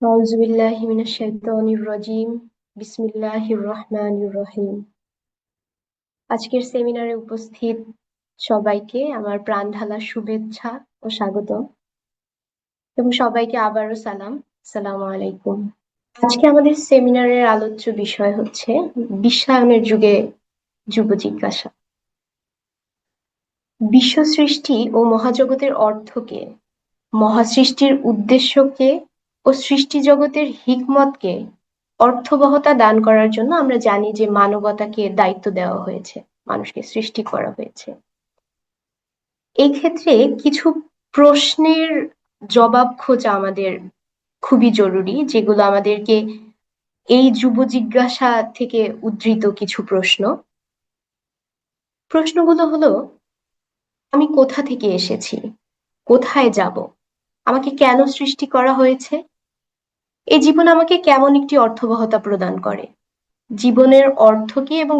আউযু বিল্লাহি মিনাশ শাইতানির রাজিম। বিসমিল্লাহির রহমানির রহিম। আজকের সেমিনারে উপস্থিত সবাইকে আমার প্রাণঢালা শুভেচ্ছা ও স্বাগত এবং সবাইকে আবারও সালাম। আসসালামু আলাইকুম। আজকে আমাদের সেমিনারের আলোচ্য বিষয় হচ্ছে বিশ্বায়নের যুগে যুব জিজ্ঞাসা। বিশ্ব সৃষ্টি ও মহাজগতের অর্থকে, মহাসৃষ্টির উদ্দেশ্যকে ও সৃষ্টি জগতের হিকমতকে অর্থবহতা দান করার জন্য আমরা জানি যে মানবতাকে দায়িত্ব দেওয়া হয়েছে, মানুষকে সৃষ্টি করা হয়েছে। এই ক্ষেত্রে কিছু প্রশ্নের জবাব খোঁজা আমাদের খুবই জরুরি, যেগুলো আমাদেরকে এই যুব জিজ্ঞাসা থেকে উদ্ধৃত কিছু প্রশ্ন। প্রশ্নগুলো হলো: আমি কোথা থেকে এসেছি, কোথায় যাব, আমাকে কেন সৃষ্টি করা হয়েছে, এই জীবন আমাকে কেমন একটি অর্থবহতা প্রদান করে, জীবনের অর্থ কি এবং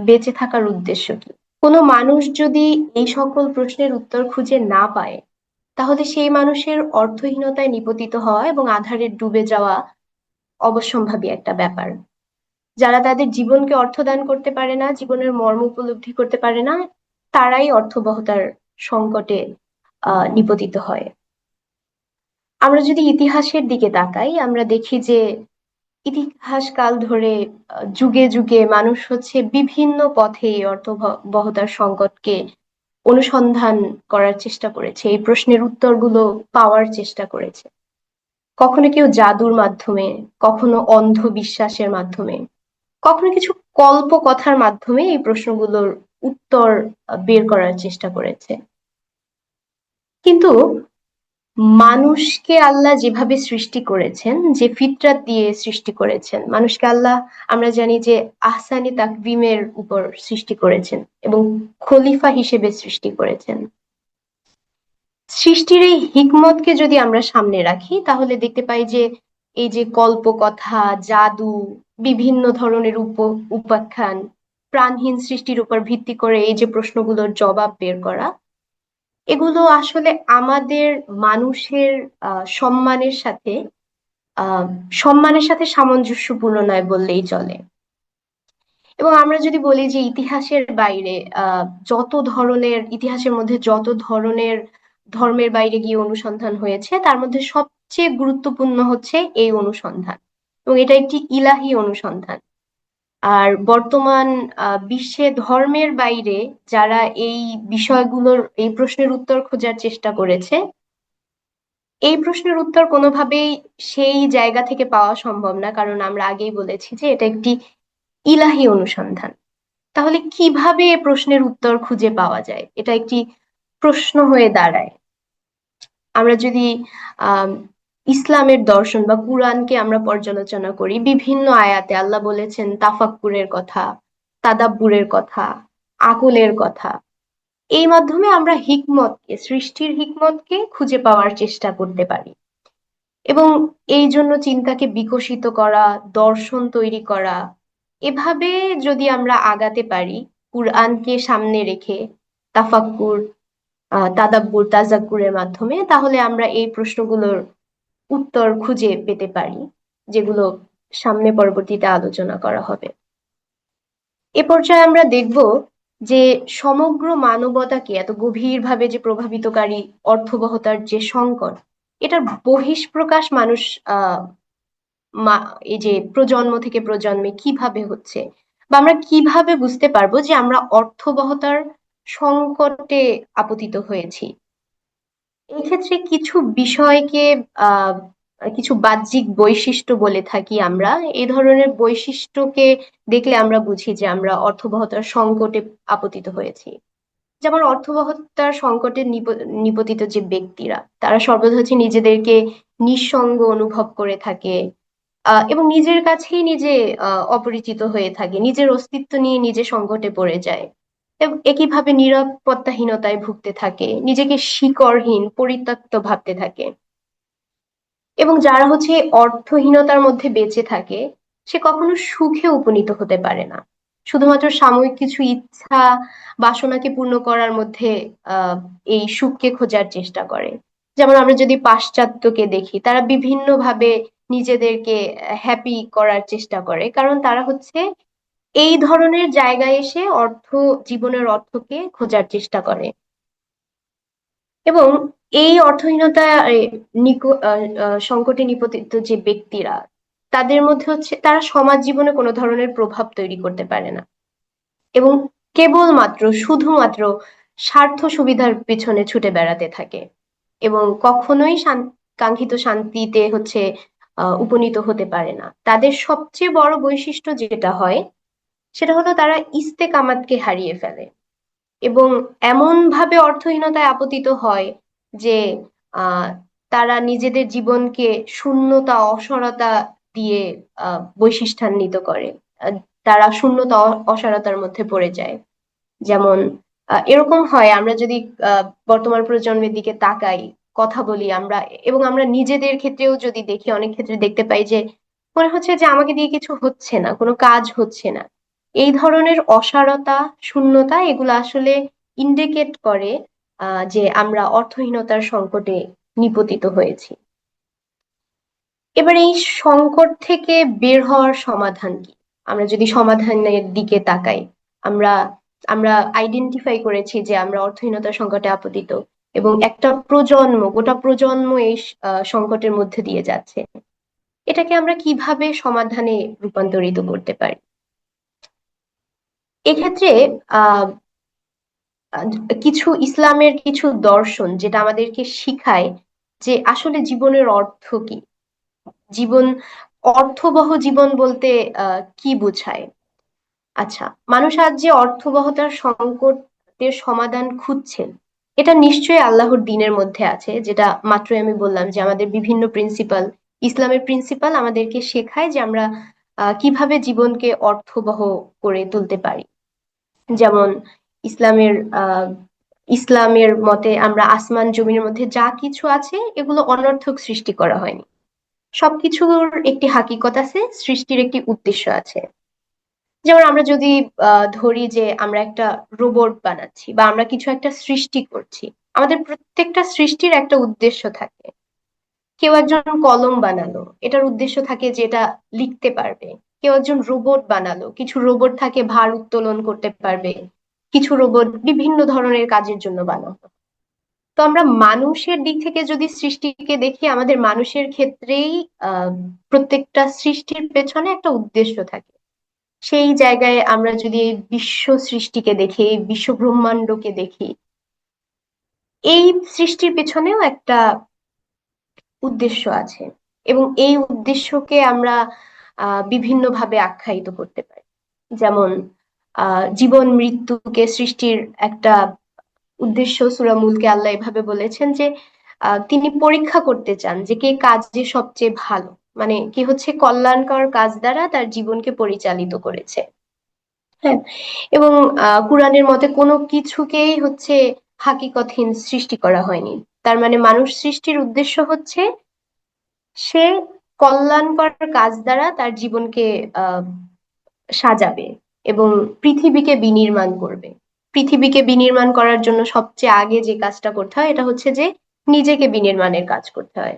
বেঁচে থাকার উদ্দেশ্য কি। কোনো মানুষ যদি এই সকল প্রশ্নের উত্তর খুঁজে না পায়, তাহলে সেই মানুষের অর্থহীনতায় নিপতিত হওয়া এবং আঁধারে ডুবে যাওয়া অবশ্যম্ভাবী একটা ব্যাপার। যারা তাদের জীবনকে অর্থদান করতে পারে না, জীবনের মর্ম উপলব্ধি করতে পারে না, তারাই অর্থবহতার সংকটে নিপতিত হয়। আমরা যদি ইতিহাসের দিকে তাকাই, আমরা দেখি যে ইতিহাস কাল ধরে যুগে যুগে মানুষ বিভিন্ন পথে এই অর্থবহতার সংকটকে অনুসন্ধান করার চেষ্টা করেছে, এই প্রশ্নের উত্তরগুলো পাওয়ার চেষ্টা করেছে। কখনো কেউ জাদুর মাধ্যমে, কখনো অন্ধবিশ্বাসের মাধ্যমে, কখনো কিছু কল্পকথার মাধ্যমে এই প্রশ্নগুলোর উত্তর বের করার চেষ্টা করেছে। কিন্তু মানুষকে আল্লাহ যেভাবে সৃষ্টি করেছেন, যে ফিতরাত দিয়ে সৃষ্টি করেছেন মানুষকে আল্লাহ, আমরা জানি যে আহসানি তাকভিমের উপর সৃষ্টি করেছেন এবং খলিফা হিসেবে সৃষ্টি করেছেন। সৃষ্টির এই হিকমতকে যদি আমরা সামনে রাখি, তাহলে দেখতে পাই যে এই যে কল্পকথা, জাদু, বিভিন্ন ধরনের উপাখ্যান, প্রাণহীন সৃষ্টির উপর ভিত্তি করে এই যে প্রশ্নগুলোর জবাব বের করা, এগুলো আসলে আমাদের মানুষের সম্মানের সাথে আহ সম্মানের সাথে সামঞ্জস্যপূর্ণ নয় বললেই চলে। এবং আমরা যদি বলি যে ইতিহাসের বাইরে, যত ধরনের, ইতিহাসের মধ্যে যত ধরনের ধর্মের বাইরে গিয়ে অনুসন্ধান হয়েছে, তার মধ্যে সবচেয়ে গুরুত্বপূর্ণ হচ্ছে এই অনুসন্ধান, এবং এটা একটি ইলাহি অনুসন্ধান। আর বর্তমান বিশ্বে ধর্মের বাইরে যারা এই বিষয়গুলোর, এই প্রশ্নের উত্তর খোঁজার চেষ্টা করেছে, এই প্রশ্নের উত্তর কোনোভাবেই সেই জায়গা থেকে পাওয়া সম্ভব না, কারণ আমরা আগেই বলেছি যে এটা একটি ইলাহি অনুসন্ধান। তাহলে কিভাবে এ প্রশ্নের উত্তর খুঁজে পাওয়া যায়, এটা একটি প্রশ্ন হয়ে দাঁড়ায়। আমরা যদি আহ ইসলামের দর্শন বা কুরআনকে আমরা পর্যালোচনা করি, বিভিন্ন আয়াতে আল্লাহ বলেছেন তাফাক্কুরের কথা, তাদাব্বুরের কথা, আকলের কথা। এই মাধ্যমে আমরা হিকমতকে, সৃষ্টির হিকমতকে খুঁজে পাওয়ার চেষ্টা করতে পারি। এবং এই জন্য চিন্তাকে বিকশিত করা, দর্শন তৈরি করা, এভাবে যদি আমরা আগাতে পারি কুরআনকে সামনে রেখে, তাফাক্কুর, তাদাব্বুর, তাজাক্কুরের মাধ্যমে, তাহলে আমরা এই প্রশ্নগুলোর উত্তর খুঁজে পেতে পারি, যেগুলো সামনে পরবর্তীতে আলোচনা করা হবে। এ পর্যায়ে আমরা দেখব যে সমগ্র মানবতাকে এত গভীরভাবে যে প্রভাবিতকারী অর্থবহতার যে সংকট, এটার বহিঃপ্রকাশ মানুষ আহ এই যে প্রজন্ম থেকে প্রজন্মে কিভাবে হচ্ছে, বা আমরা কিভাবে বুঝতে পারবো যে আমরা অর্থবহতার সংকটে আপতিত হয়েছি। এই ক্ষেত্রে কিছু বিষয়কে আহ কিছু বাহ্যিক বৈশিষ্ট্য বলে থাকি আমরা। এই ধরনের বৈশিষ্ট্যকে দেখলে আমরা বুঝি যে আমরা অর্থবহতার সংকটে আপতিত হয়েছি। যেমন অর্থবহতার সংকটে নিপতিত যে ব্যক্তিরা, তারা সর্বদা নিজেদেরকে নিঃসঙ্গ অনুভব করে থাকে, এবং নিজের কাছেই নিজে অপরিচিত হয়ে থাকে, নিজের অস্তিত্ব নিয়ে নিজে সংকটে পড়ে যায় এবং একইভাবে নিরাপত্তাহীনতায় ভুগতে থাকে, নিজেকে শিকড়হীন, পরিত্যক্ত ভাবতে থাকে। এবং যারা অর্থহীনতার মধ্যে বেঁচে থাকে, সে কখনো সুখে উপনীত হতে পারে না, শুধুমাত্র সাময়িক কিছু ইচ্ছা, বাসনাকে পূর্ণ করার মধ্যে আহ এই সুখকে খোঁজার চেষ্টা করে। যেমন আমরা যদি পাশ্চাত্যকে দেখি, তারা বিভিন্নভাবে নিজেদেরকে হ্যাপি করার চেষ্টা করে, কারণ তারা হচ্ছে এই ধরনের জায়গায় এসে জীবনের অর্থকে খোঁজার চেষ্টা করে। এবং এই অর্থহীনতা সংকটে নিপতিত যে ব্যক্তিরা, তাদের মধ্যে হচ্ছে তারা সমাজ জীবনে কোনো ধরনের প্রভাব তৈরি করতে পারে না, এবং কেবলমাত্র শুধুমাত্র স্বার্থ সুবিধার পেছনে ছুটে বেড়াতে থাকে, এবং কখনোই কাঙ্ক্ষিত শান্তিতে হচ্ছে উপনীত হতে পারে না। তাদের সবচেয়ে বড় বৈশিষ্ট্য যেটা হয় সেটা হলো তারা ইস্তেকামাতকে হারিয়ে ফেলে, এবং এমন ভাবে অর্থহীনতায় আপতিত হয় যে আহ তারা নিজেদের জীবনকে শূন্যতা, অসারতা দিয়ে বৈশিষ্ট্যান্বিত করে। আহ, তারা শূন্যতা, অসারতার মধ্যে পড়ে যায়। যেমন এরকম হয়, আমরা যদি বর্তমান প্রজন্মের দিকে তাকাই, কথা বলি আমরা, এবং আমরা নিজেদের ক্ষেত্রেও যদি দেখি, অনেক ক্ষেত্রে দেখতে পাই যে মনে হচ্ছে যে আমাকে দিয়ে কিছু হচ্ছে না, কোনো কাজ হচ্ছে না। এই ধরনের অসারতা, শূন্যতা, এগুলো আসলে ইন্ডিকেট করে যে আমরা অর্থহীনতার সংকটে নিপতিত হয়েছি। এবার এই সংকট থেকে বের হওয়ার সমাধান কি? আমরা যদি সমাধানের দিকে তাকাই, আমরা আমরা আইডেন্টিফাই করেছি যে আমরা অর্থহীনতার সংকটে আপতিত, এবং একটা প্রজন্ম, গোটা প্রজন্ম এই সংকটের মধ্যে দিয়ে যাচ্ছে। এটাকে আমরা কিভাবে সমাধানে রূপান্তরিত করতে পারি? এক্ষেত্রে আহ আহ, কিছু ইসলামের কিছু দর্শন যেটা আমাদেরকে শিখায় যে আসলে জীবনের অর্থ কি, জীবন, অর্থবহ জীবন বলতে কি বোঝায়। আচ্ছা, মানুষ আজ যে অর্থবহতার সংকটের সমাধান খুঁজছেন, এটা নিশ্চয়ই আল্লাহর দ্বীনের মধ্যে আছে, যেটা মাত্রই আমি বললাম যে আমাদের বিভিন্ন প্রিন্সিপাল, ইসলামের প্রিন্সিপাল আমাদেরকে শেখায় যে আমরা কিভাবে জীবনকে অর্থবহ করে তুলতে পারি। যেমন ইসলামের আহ ইসলামের মতে আমরা আসমান জমিনের মধ্যে যা কিছু আছে এগুলো অনর্থক সৃষ্টি করা হয়নি, সবকিছুর একটি হাকিকত আছে, সৃষ্টির একটি উদ্দেশ্য আছে। যেমন আমরা যদি ধরি যে আমরা একটা রোবট বানাচ্ছি বা আমরা কিছু একটা সৃষ্টি করছি, আমাদের প্রত্যেকটা সৃষ্টির একটা উদ্দেশ্য থাকে। কেউ একজন কলম বানালো, এটার উদ্দেশ্য থাকে যে এটা লিখতে পারবে। কেউ একজন রোবট বানালো, কিছু রোবট থাকে ভার উত্তোলন করতে পারবে, কিছু রোবট বিভিন্ন ধরনের কাজের জন্য বানানো। তো আমরা মানুষের দিক থেকে যদি সৃষ্টিকে দেখি, আমাদের মানুষের ক্ষেত্রেই আহ প্রত্যেকটা সৃষ্টির পেছনে একটা উদ্দেশ্য থাকে। সেই জায়গায় আমরা যদি এই বিশ্ব সৃষ্টিকে দেখি, এই বিশ্ব ব্রহ্মাণ্ডকে দেখি, এই সৃষ্টির পেছনেও একটা উদ্দেশ্য আছে, এবং এই উদ্দেশ্যকে আমরা বিভিন্ন ভাবে আখ্যায়িত করতে পারি। যেমন জীবন মৃত্যুকে সৃষ্টির একটা উদ্দেশ্য, সূরা মুলকে আল্লাহ এভাবে বলেছেন যে তিনি পরীক্ষা করতে চান যে কে কাজে সবচেয়ে ভালো, মানে কে হচ্ছে কল্যাণকর কাজ দ্বারা তার জীবনকে পরিচালিত করেছে। হ্যাঁ, এবং কোরআনের মতে কোনো কিছুকেই হচ্ছে হাকিকতহীন সৃষ্টি করা হয়নি। তার মানে মানুষ সৃষ্টির উদ্দেশ্য হচ্ছে সে কল্যাণকর কাজ দ্বারা তার জীবনকে আহ সাজাবে এবং পৃথিবীকে বিনির্মাণ করবে। পৃথিবীকে বিনির্মাণ করার জন্য সবচেয়ে আগে যে কাজটা করতে হয় এটা হচ্ছে যে নিজেকে বিনির্মাণের কাজ করতে হয়,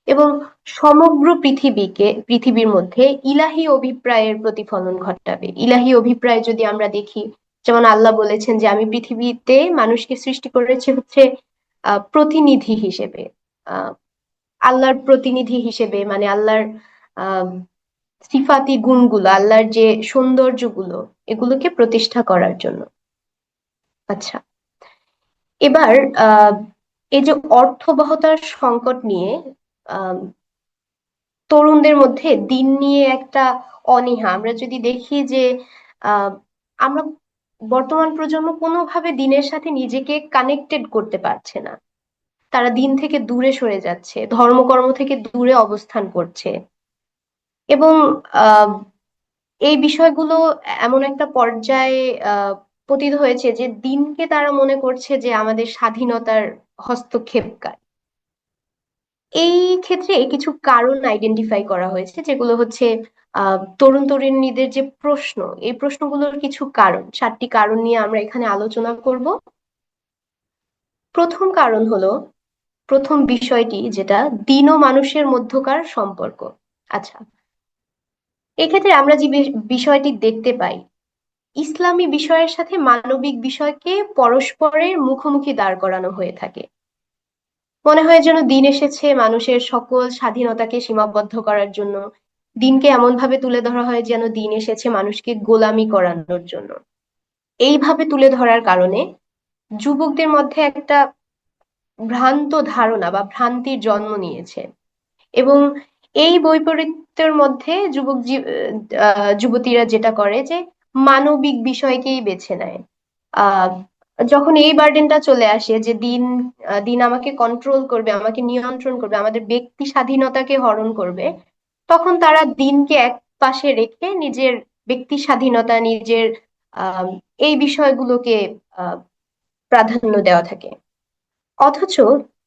এবং সমগ্র পৃথিবীর মধ্যে ইলাহি অভিপ্রায়ের প্রতিফলন ঘটাবে। ইলাহি অভিপ্রায় যদি আমরা দেখি, যেমন আল্লাহ বলেছেন যে আমি পৃথিবীতে মানুষকে সৃষ্টি করেছি হচ্ছে প্রতিনিধি হিসেবে, আহ আল্লাহর প্রতিনিধি হিসেবে, মানে আল্লাহর আহ সিফাতি গুণগুলো, আল্লাহর যে সৌন্দর্যগুলো, এগুলোকে প্রতিষ্ঠা করার জন্য। আচ্ছা, এবার আহ এই যে অর্থবহতার সংকট নিয়ে আহ তরুণদের মধ্যে দিন নিয়ে একটা অনীহা আমরা যদি দেখি যে আহ আমরা বর্তমান প্রজন্ম কোনোভাবে দিনের সাথে নিজেকে কানেক্টেড করতে পারছে না। তারা দিন থেকে দূরে সরে যাচ্ছে, ধর্মকর্ম থেকে দূরে অবস্থান করছে, এবং আহ এই বিষয়গুলো এমন একটা পর্যায়ে আহ পতিত হয়েছে যে দিনকে তারা মনে করছে যে আমাদের স্বাধীনতার হস্তক্ষেপকারী। এই ক্ষেত্রে কিছু কারণ আইডেন্টিফাই করা হয়েছে, যেগুলো হচ্ছে তরুণ তরুণীদের যে প্রশ্ন, এই প্রশ্নগুলোর কিছু কারণ, 7টি কারণ নিয়ে আমরা এখানে আলোচনা করব। প্রথম কারণ হলো, প্রথম বিষয়টি যেটা, দিন ও মানুষের মধ্যকার সম্পর্ক। আচ্ছা, এক্ষেত্রে আমরা যে বিষয়টি দেখতে পাই, ইসলামী বিষয়ের সাথে মানবিক বিষয়কে পরস্পরের মুখোমুখি দাঁড় করানো হয়ে থাকে। মনে হয় যেন দিন এসেছে মানুষের সকল স্বাধীনতাকে সীমাবদ্ধ করার জন্য। দিনকে এমন ভাবে তুলে ধরা হয় যেন দিন এসেছে মানুষকে গোলামি করানোর জন্য। এইভাবে তুলে ধরার কারণে যুবকদের মধ্যে একটা ভ্রান্ত ধারণা বা ভ্রান্তির জন্ম নিয়েছে। এবং এই বৈপরীত্যের মধ্যে যুবতীরা যেটা করে যে মানবিক বিষয়কেই বেছে নেয়। আহ যখন এই বার্ডেনটা চলে আসে যে দিন আমাকে কন্ট্রোল করবে, আমাকে নিয়ন্ত্রণ করবে, আমাদের ব্যক্তি স্বাধীনতাকে হরণ করবে, তখন তারা দিনকে এক পাশে রেখে নিজের ব্যক্তি স্বাধীনতা, নিজের আহ এই বিষয়গুলোকে আহ প্রাধান্য দেওয়া থাকে। অথচ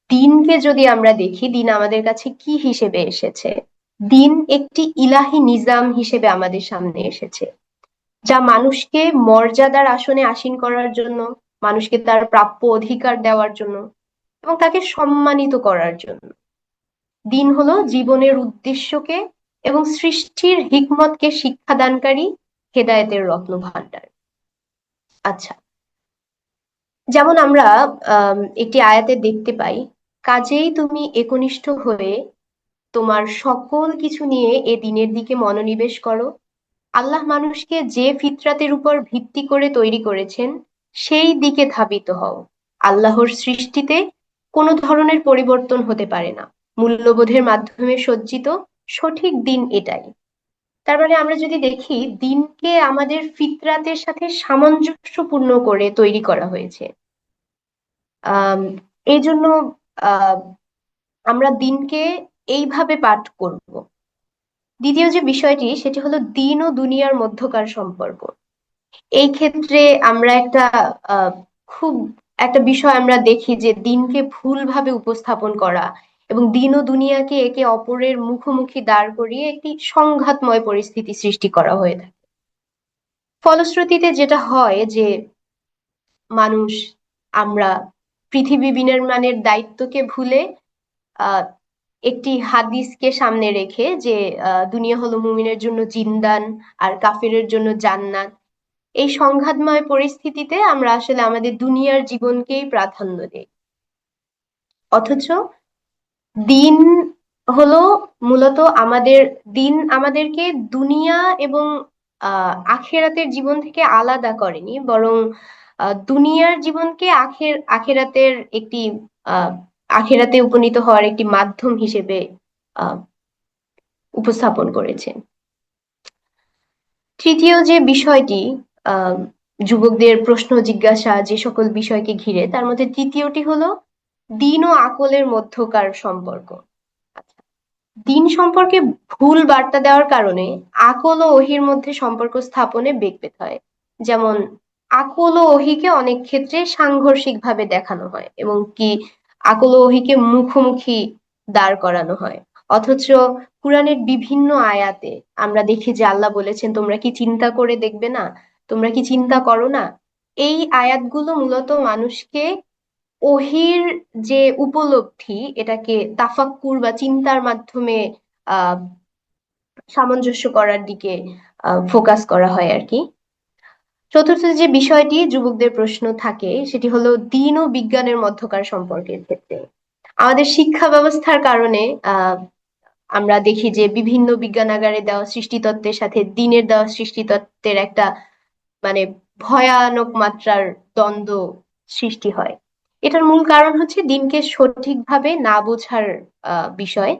দিনকে যদি আমরা দেখি, দিন আমাদের কাছে কি হিসেবে এসেছে? দিন একটি ইলাহি নিজাম হিসেবে আমাদের সামনে এসেছে, যা মানুষকে মর্যাদার আসনে আসীন করার জন্য, মানুষকে তার প্রাপ্য অধিকার দেওয়ার জন্য এবং তাকে সম্মানিত করার জন্য। দিন হলো জীবনের উদ্দেশ্যকে এবং সৃষ্টির হিকমতকে শিক্ষাদানকারী হেদায়েতের রত্ন ভান্ডার। আচ্ছা, যেমন আমরা একটি আয়াতে দেখতে পাই, কাজেই তুমি একনিষ্ঠ হয়ে তোমার সকল কিছু নিয়ে এ দিনের দিকে মনোনিবেশ করো। আল্লাহ মানুষকে যে ফিতরাতের উপর ভিত্তি করে তৈরি করেছেন সেই দিকে ধাবিত হও। আল্লাহর সৃষ্টিতে কোনো ধরনের পরিবর্তন হতে পারে না। মূল্যবোধের মাধ্যমে সজ্জিত সঠিক দিন এটাই। তার মানে আমরা যদি দেখি, দিনকে আমাদের ফিতরাতের সাথে সামঞ্জস্যপূর্ণ করে তৈরি করা হয়েছে। আহ এই জন্য আহ আমরা দিনকে এইভাবে পাঠ করব। দ্বিতীয় যে বিষয়টি, সেটি হলো দিন ও দুনিয়ার মধ্যকার সম্পর্ক। এই ক্ষেত্রে আমরা আহ খুব একটা বিষয় আমরা দেখি যে দিনকে ভুলভাবে উপস্থাপন করা এবং দিন ও দুনিয়াকে একে অপরের মুখোমুখি দাঁড় করিয়ে একটি সংঘাতময় পরিস্থিতি সৃষ্টি করা হয়ে থাকে। ফলশ্রুতিতে যেটা হয় যে মানুষ, আমরা পৃথিবী বিনির্মাণের দায়িত্বকে ভুলে আহ একটি হাদিসকে সামনে রেখে যে দুনিয়া হলো মুমিনের জন্য জিন্দান আর কাফিরের জন্য জান্নাত, এই সংঘাতময় পরিস্থিতিতে আমরা আসলে আমাদের দুনিয়ার জীবনকেই প্রাধান্য দিই। অথচ দিন হলো মূলত দিন আমাদেরকে দুনিয়া এবং আখেরাতের জীবন থেকে আলাদা করেনি, বরং দুনিয়ার জীবনকে আখেরাতের একটি আহ আখেরাতে উপনীত হওয়ার একটি মাধ্যম হিসেবে আহ উপস্থাপন করেছে। তৃতীয় যে বিষয়টি, আহ যুবকদের প্রশ্ন জিজ্ঞাসা যে সকল বিষয়কে ঘিরে, তার মধ্যে তৃতীয়টি হলো দিন ও আকলের মধ্যকার সম্পর্ক। দিন সম্পর্কে ভুল বার্তা দেওয়ার কারণে আকল ও ওহির মধ্যে সম্পর্ক স্থাপনে বেগ হয়। যেমন আকল ও ওহিকে অনেক ক্ষেত্রে সাংঘর্ষিক ভাবে দেখানো হয় এবং কি আকল ও ওহিকে মুখোমুখি দাঁড় করানো হয়। অথচ কুরআনের বিভিন্ন আয়াতে আমরা দেখি যে আল্লাহ বলেছেন, তোমরা কি চিন্তা করে দেখবে না? তোমরা কি চিন্তা করো না? এই আয়াতগুলো মূলত মানুষকে ওহির যে উপলব্ধি, এটাকে তাফাক্কুর বা চিন্তার মাধ্যমে আহ সামঞ্জস্য করার দিকে ফোকাস করা হয় আর কি। চতুর্থ যে বিষয়টি যুবকদের প্রশ্ন থাকে, সেটি হলো দিন ও বিজ্ঞানের মধ্যকার সম্পর্কের ক্ষেত্রে। আমাদের শিক্ষা ব্যবস্থার কারণে আমরা দেখি যে বিভিন্ন বিজ্ঞানাগারে দেওয়া সৃষ্টিতত্ত্বের সাথে দিনের দেওয়া সৃষ্টিতত্ত্বের একটা মানে ভয়ানক মাত্রার দ্বন্দ্ব সৃষ্টি হয়। এটার মূল কারণ হচ্ছে দিনকে সঠিকভাবে না বোঝার বিষয়।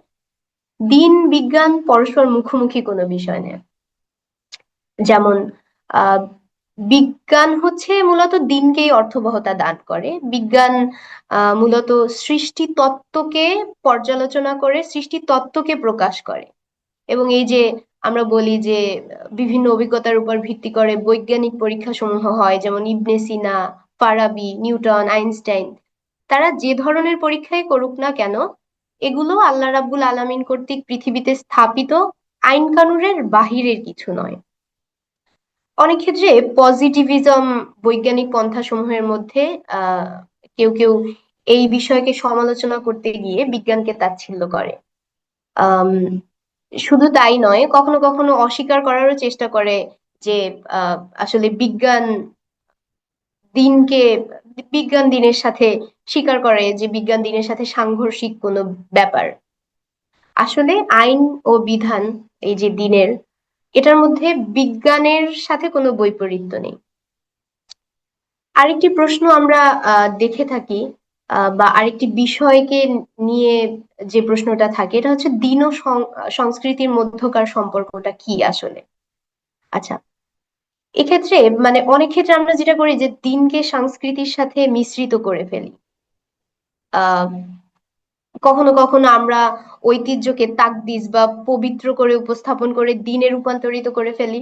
দিন বিজ্ঞান পরস্পর মুখোমুখি কোনো বিষয় নয়। যেমন আহ বিজ্ঞান হচ্ছে মূলত দিনকেই অর্থবহতা দান করে। বিজ্ঞান মূলত সৃষ্টি তত্ত্বকে পর্যালোচনা করে সৃষ্টি তত্ত্বকে প্রকাশ করে। এবং এই যে আমরা বলি যে বিভিন্ন অভিজ্ঞতার উপর ভিত্তি করে বৈজ্ঞানিক পরীক্ষা সমূহ হয়, যেমন ইবনে সিনা, ফারাবি, নিউটন, আইনস্টাইন, তারা যে ধরনের পরীক্ষাই করুক না কেন, এগুলো আল্লাহ রাব্বুল আলামিন কর্তৃক পৃথিবীতে স্থাপিত আইন কানুনের বাহিরের কিছু নয়। অনেক ক্ষেত্রে পজিটিভিজম বৈজ্ঞানিক পন্থা সমূহের মধ্যে আহ কেউ কেউ এই বিষয়কে সমালোচনা করতে গিয়ে বিজ্ঞানকে তাচ্ছিল্য করে। আহ শুধু তাই নয়, কখনো কখনো অস্বীকার করারও চেষ্টা করে যে আসলে দিনকে বিজ্ঞান দিনের সাথে স্বীকার করে যে বিজ্ঞান দিনের সাথে সাংঘর্ষিক কোনো ব্যাপার। আসলে আইন ও বিধান, এই যে দিনের, এটার মধ্যে বিজ্ঞানের সাথে কোনো বৈপরীত্য নেই। আরেকটি প্রশ্ন আমরা দেখে থাকি, বা আরেকটি বিষয়কে নিয়ে যে প্রশ্নটা থাকে, এটা হচ্ছে দিন ও সংস্কৃতির মধ্যকার সম্পর্কটা কি আসলে। আচ্ছা, এক্ষেত্রে মানে অনেক ক্ষেত্রে আমরা যেটা করি যে দিনকে সংস্কৃতির সাথে মিশ্রিত করে ফেলি। আহ কখনো কখনো আমরা ঐতিহ্যকে তাকদিস বা পবিত্র করে উপস্থাপন করে দিনে রূপান্তরিত করে ফেলি।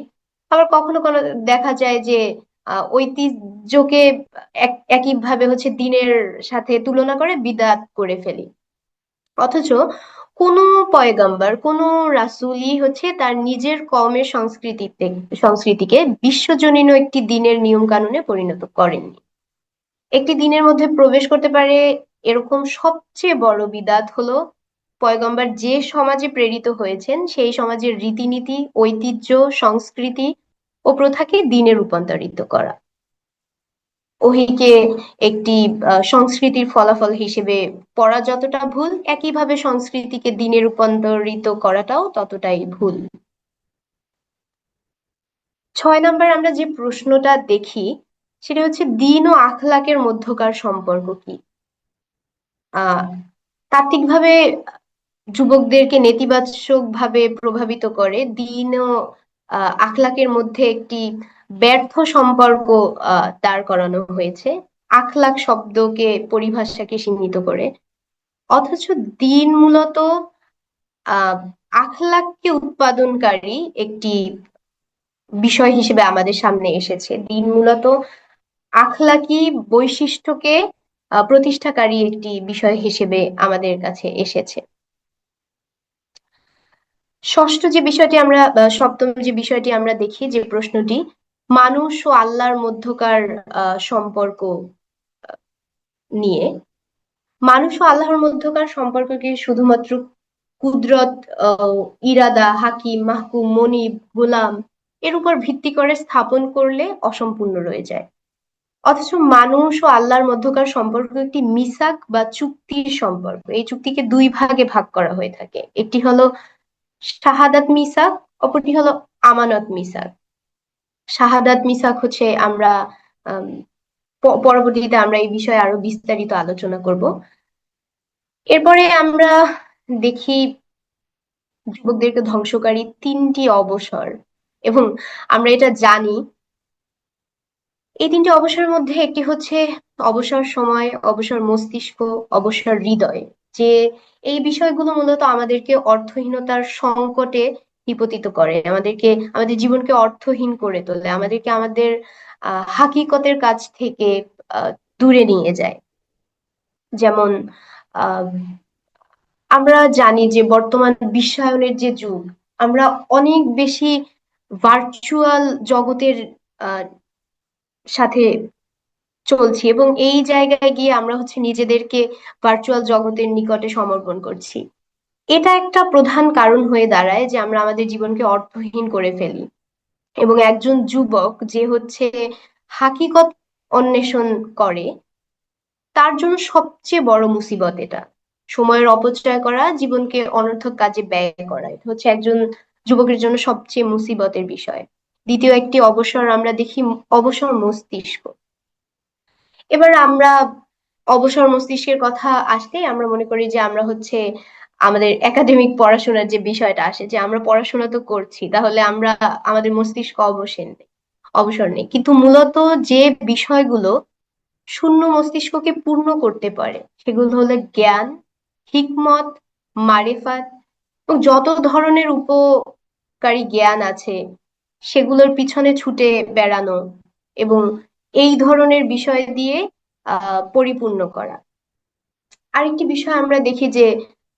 আবার কখনো কখনো দেখা যায় যে ঐতিহ্যকে একইভাবে হচ্ছে দিনের সাথে তুলনা করে বিদআত করে ফেলি। অথচ কোনো পয়গাম্বার, কোনো রাসূলই হচ্ছে তার নিজের কওমের সংস্কৃতিকে বিশ্বজনীন একটি দিনের নিয়ম কানুনে পরিণত করেননি। একটি দিনের মধ্যে প্রবেশ করতে পারে এরকম সবচেয়ে বড় বিদাত হলো পয়গম্বর যে সমাজে প্রেরিত হয়েছেন সেই সমাজের রীতিনীতি, ঐতিহ্য, সংস্কৃতি ও প্রথাকে দিনে রূপান্তরিত করা। ওহিকে একটি সংস্কৃতির ফলাফল হিসেবে পড়া যতটা ভুল, একইভাবে সংস্কৃতিকে দিনে রূপান্তরিত করাটাও ততটাই ভুল। 6 নাম্বার আমরা যে প্রশ্নটা দেখি সেটা হচ্ছে দিন ও আখলাকের মধ্যকার সম্পর্ক কি। আহ তাত্ত্বিকভাবে যুবকদেরকে নেতিবাচক ভাবে প্রভাবিত করে দিন ও আখলাকের মধ্যে একটি ব্যর্থ সম্পর্ক দাঁড় করানো হয়েছে আখলাক শব্দকে পরিভাষাকে সীমিত করে। অথচ দিন মূলত আহ আখলাককে উৎপাদনকারী একটি বিষয় হিসেবে আমাদের সামনে এসেছে। দিন মূলত আখলাকি বৈশিষ্ট্যকে প্রতিষ্ঠাকারী একটি বিষয় হিসেবে আমাদের কাছে এসেছে। সপ্তম যে বিষয়টি আমরা দেখি, যে প্রশ্নটি, মানুষ ও আল্লাহর মধ্যকার সম্পর্ক নিয়ে। মানুষ ও আল্লাহর মধ্যকার সম্পর্ককে শুধুমাত্র কুদরত, ইরাদা, হাকিম, মাহকুম, মনিব, গোলাম এর উপর ভিত্তি করে স্থাপন করলে অসম্পূর্ণ রয়ে যায়। অথচ মানুষ ও আল্লাহর মধ্যকার সম্পর্ক একটি মিসাক বা চুক্তির সম্পর্ক। এই চুক্তিকে দুই ভাগে ভাগ করা হয়ে থাকে, একটি হলো শাহাদাত মিসাক, অপরটি হলো আমানত মিসাক। শাহাদাত মিসাক হচ্ছে আমরা আম, পরবর্তীতে আমরা এই বিষয়ে আরো বিস্তারিত আলোচনা করব। এরপরে আমরা দেখি যুবকদেরকে ধ্বংসকারী 3টি অবসর, এবং আমরা এটা জানি। এই 3টি অবসরের মধ্যে একটি হচ্ছে অবসর সময়, অবসর মস্তিষ্ক, অবসর হৃদয়। যে এই বিষয়গুলো মূলত আমাদেরকে অর্থহীনতার সংকটে নিপতিত করে, আমাদের জীবনকে অর্থহীন করে তোলে, আমাদেরকে আমাদের হাকিকতের কাছ থেকে আহ দূরে নিয়ে যায়। যেমন আহ আমরা জানি যে বর্তমান বিশ্বায়নের যে যুগ, আমরা অনেক বেশি ভার্চুয়াল জগতের আহ সাথে চলছি, এবং এই জায়গায় গিয়ে আমরা হচ্ছে নিজেদেরকে ভার্চুয়াল জগতের নিকটে সমর্পণ করছি। এটা একটা প্রধান কারণ হয়ে দাঁড়ায় যে আমরা আমাদের জীবনকে অর্থহীন করে ফেলি। এবং একজন যুবক যে হচ্ছে হাকিকত অন্বেষণ করে, তার জন্য সবচেয়ে বড় মুসিবত এটা। সময়ের অপচয় করা, জীবনকে অনর্থক কাজে ব্যয় করা, এটা হচ্ছে একজন যুবকের জন্য সবচেয়ে মুসিবতের বিষয়। দ্বিতীয় একটি অবসর আমরা দেখি, অবসর মস্তিষ্ক। এবার আমরা অবসর মস্তিষ্কের কথা আসতেই আমরা মনে করি যে আমরা হচ্ছে আমাদের একাডেমিক পড়াশোনার যে বিষয়টা আসে, যে আমরা পড়াশোনা তো করছি, তাহলে আমরা আমাদের মস্তিষ্ক অবসর নেই। কিন্তু মূলত যে বিষয়গুলো শূন্য মস্তিষ্ককে পূর্ণ করতে পারে সেগুলো হলো জ্ঞান, হিকমত, মারিফাত, এবং যত ধরনের উপকারী জ্ঞান আছে সেগুলোর পিছনে ছুটে বেড়ানো, এবং এই ধরনের বিষয় দিয়ে পরিপূর্ণ করা। আরেকটি বিষয় আমরা দেখি যে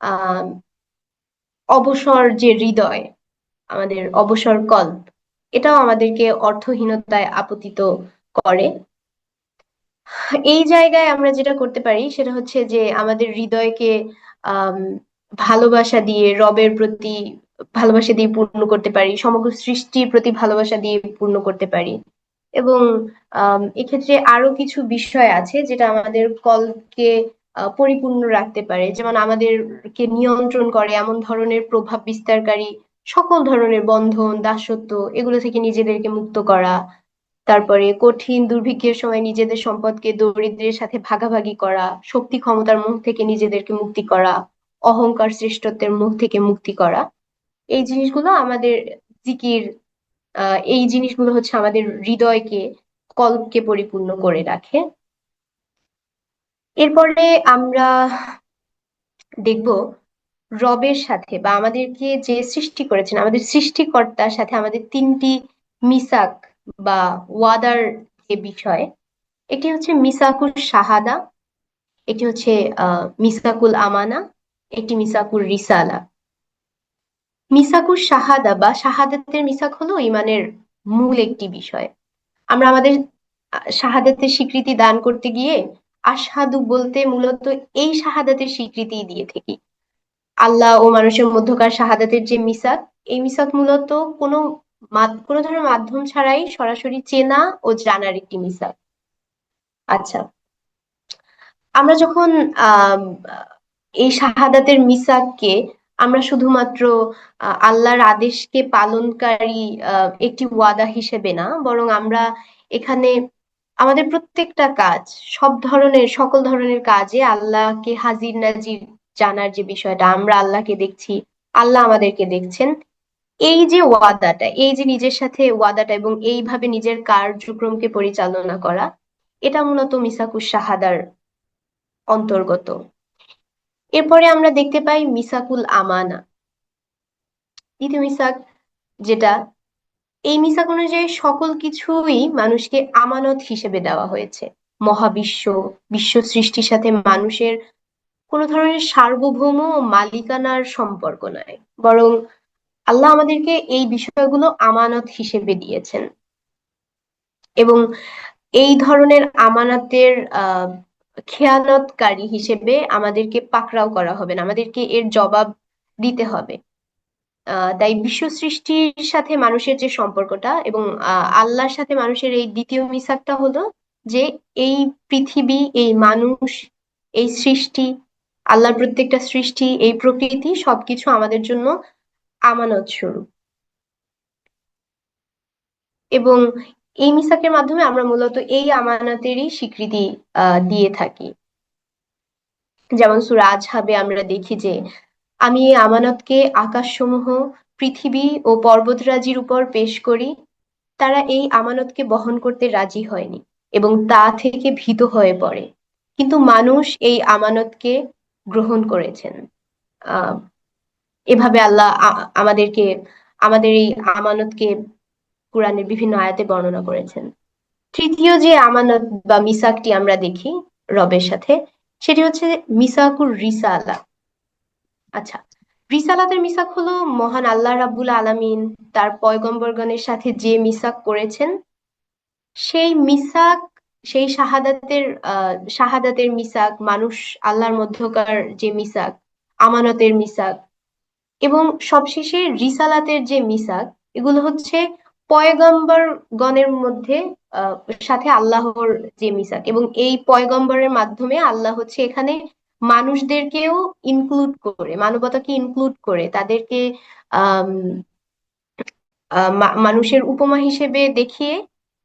আহ অবসর যে হৃদয়, আমাদের অবসর কল্প, এটাও আমাদেরকে অর্থহীনতায় আপতিত করে। এই জায়গায় আমরা যেটা করতে পারি সেটা হচ্ছে যে আমাদের হৃদয়কে আহ ভালোবাসা দিয়ে রবের প্রতি ভালোবাসা দিয়ে পূর্ণ করতে পারি, সমগ্র সৃষ্টির প্রতি ভালোবাসা দিয়ে পূর্ণ করতে পারি। এবং এক্ষেত্রে আরো কিছু বিষয় আছে যেটা আমাদের কলকে পরিপূর্ণ রাখতে পারে, যেমন আমাদেরকে নিয়ন্ত্রণ করে এমন ধরনের প্রভাব বিস্তারকারী সকল ধরনের বন্ধন, দাসত্ব, এগুলো থেকে নিজেদেরকে মুক্ত করা। তারপরে কঠিন দুর্ভিক্ষের সময় নিজেদের সম্পদকে দরিদ্রের সাথে ভাগাভাগি করা, শক্তি ক্ষমতার মুখ থেকে নিজেদেরকে মুক্তি করা, অহংকার শ্রেষ্ঠত্বের মুখ থেকে মুক্তি করা। এই জিনিসগুলো আমাদের জিকির, এই জিনিসগুলো হচ্ছে আমাদের হৃদয়কে, কল্পকে পরিপূর্ণ করে রাখে। এরপরে আমরা দেখব রবের সাথে বা আমাদেরকে যে সৃষ্টি করেছেন, আমাদের সৃষ্টিকর্তার সাথে আমাদের তিনটি মিসাক বা ওয়াদার যে বিষয়, একটি হচ্ছে মিসাকুল শাহাদা, একটি হচ্ছে মিসাকুল আমানা, একটি মিসাকুল রিসালা। মিসাকুল শাহাদা বা শাহাদাতের মিসাক হলো ইমানের মূল একটি বিষয়। আমরা আমাদের শাহাদাতের স্বীকৃতি দান করতে গিয়ে আশহাদু বলতে মূলত এই শাহাদাতের স্বীকৃতি দিয়ে থাকি। আল্লাহ ও মানুষের মধ্যকার শাহাদাতের যে মিসাক, এই মিসাক মূলত কোনো কোনো ধরনের মাধ্যম ছাড়াই সরাসরি চেনা ও জানার একটি মিসাক। আচ্ছা, আমরা যখন আহ এই শাহাদাতের মিসাককে আমরা শুধুমাত্র আল্লাহর আদেশকে পালনকারী একটি ওয়াদা হিসেবে না, বরং আমরা এখানে আমাদের প্রত্যেকটা কাজ, সকল ধরনের কাজে আল্লাহকে হাজির নাজির জানার যে বিষয়টা, আমরা আল্লাহকে দেখছি, আল্লাহ আমাদেরকে দেখছেন, এই যে ওয়াদাটা, এই যে নিজের সাথে ওয়াদাটা এবং এইভাবে নিজের কার্যক্রমকে পরিচালনা করা, এটা মূলত মিসাকুশ শাহাদার অন্তর্গত। এরপরে আমরা দেখতে পাই মিসাকুল আমানা, দ্বিতীয় মিসাক, যেটা এই মিসাক অনুযায়ী সকল কিছুই মানুষকে আমানত হিসেবে দেওয়া হয়েছে। মহাবিশ্ব, বিশ্ব সৃষ্টির সাথে মানুষের কোনো ধরনের সার্বভৌম ও মালিকানার সম্পর্ক নয়, বরং আল্লাহ আমাদেরকে এই বিষয়গুলো আমানত হিসেবে দিয়েছেন। এবং এই ধরনের আমানতের খেয়ানতকারী হিসেবে আমাদেরকে পাকড়াও করা হবে না, আমাদেরকে এর জবাব দিতে হবে। তাই বিশ্ব সৃষ্টির সাথে মানুষের যে সম্পর্কটা এবং আল্লাহর সাথে মানুষের এই দ্বিতীয় মিসাকটা হলো যে এই পৃথিবী, এই মানুষ, এই সৃষ্টি, আল্লাহর প্রত্যেকটা সৃষ্টি, এই প্রকৃতি সবকিছু আমাদের জন্য আমানত স্বরূপ। এবং এই মিসাকের মাধ্যমে আমরা মূলত এই আমানতেরই স্বীকৃতি দিয়ে থাকি। যেমন সূরা আজহাবে আমরা দেখি যে আমি এই আমানতকে আকাশসমূহ, পৃথিবী ও পর্বতরাজির উপর পেশ করি, তারা এই আমানতকে বহন করতে রাজি হয়নি এবং তা থেকে ভীত হয়ে পড়ে, কিন্তু মানুষ এই আমানতকে গ্রহণ করেছেন। আহ এভাবে আল্লাহ আমাদেরকে, আমাদের এই আমানতকে কোরআনের বিভিন্ন আয়াতে বর্ণনা করেছেন। তৃতীয় যে আমানত বা মিসাকটি আমরা দেখি রবের সাথে, সেটি হচ্ছে মিসাকুর রিসালা। আচ্ছা, রিসালাতের মিসাক হলো মহান আল্লাহ রাব্বুল আলামিন তার পয়গম্বরগণের সাথে যে মিসাক করেছেন, সেই মিসাক, সেই শাহাদাতের মিসাক, মানুষ আল্লাহর মধ্যকার যে মিসাক, আমানতের মিসাক, এবং সবশেষে রিসালাতের যে মিসাক, এগুলো হচ্ছে পয়গম্বর গণের মধ্যে সাথে আল্লাহর যে মিসাক। এবং এই পয়গম্বরের মাধ্যমে আল্লাহ হচ্ছে এখানে মানুষদেরকেও ইনক্লুড করে, মানবতাকে ইনক্লুড করে তাদেরকে আহ মানুষের উপমা হিসেবে দেখিয়ে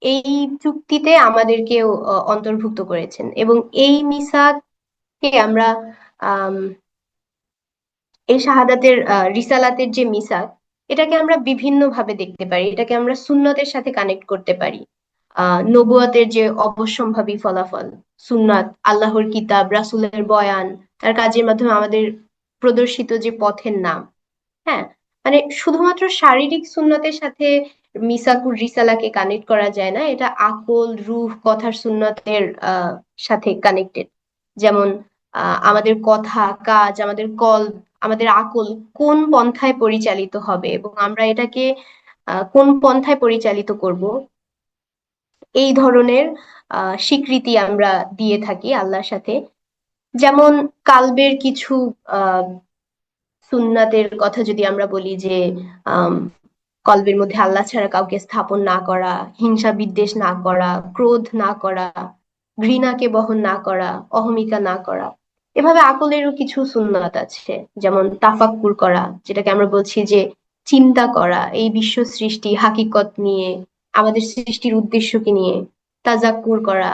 এই চুক্তিতে আমাদেরকেও অন্তর্ভুক্ত করেছেন। এবং এই মিসাককে আমরা আহ এই শাহাদাতের রিসালাতের যে মিসাক, এটাকে আমরা বিভিন্ন ভাবে দেখতে পারি, এটাকে আমরা সুন্নতের সাথে কানেক্ট করতে পারি। নবুয়তের যে অবশ্যম্ভাবী ফলাফল, সুন্নাত, আল্লাহর কিতাব, রাসূলের বয়ান, তার কাজের মাধ্যমে আমাদের প্রদর্শিত যে পথের নাম। হ্যাঁ, মানে শুধুমাত্র শারীরিক সুন্নতের সাথে মিসাকুর রিসালাকে কানেক্ট করা যায় না, এটা আকল, রূহ, কথার সুন্নতের সাথে কানেক্টেড। যেমন আমাদের কথা, কাজ, আমাদের কল, আমাদের আকল কোন পন্থায় পরিচালিত হবে এবং আমরা এটাকে কোন পন্থায় পরিচালিত করব, এই ধরনের স্বীকৃতি আমরা দিয়ে থাকি আল্লাহর সাথে। যেমন কালবের কিছু সুন্নাতের কথা যদি আমরা বলি যে আম, কলবের মধ্যে আল্লাহ ছাড়া কাউকে স্থাপন না করা, হিংসা বিদ্বেষ না করা, ক্রোধ না করা, ঘৃণাকে বহন না করা, অহমিকা না করা, এভাবে আকলেরও কিছু সুন্নাত আছে। যেমন তাফাক্কুর করা, যেটাকে আমরা বলছি যে চিন্তা করা এই বিশ্ব সৃষ্টি হাকিকত নিয়ে, আমাদের সৃষ্টির উদ্দেশ্যকে নিয়ে। তাজাক্কুর করা,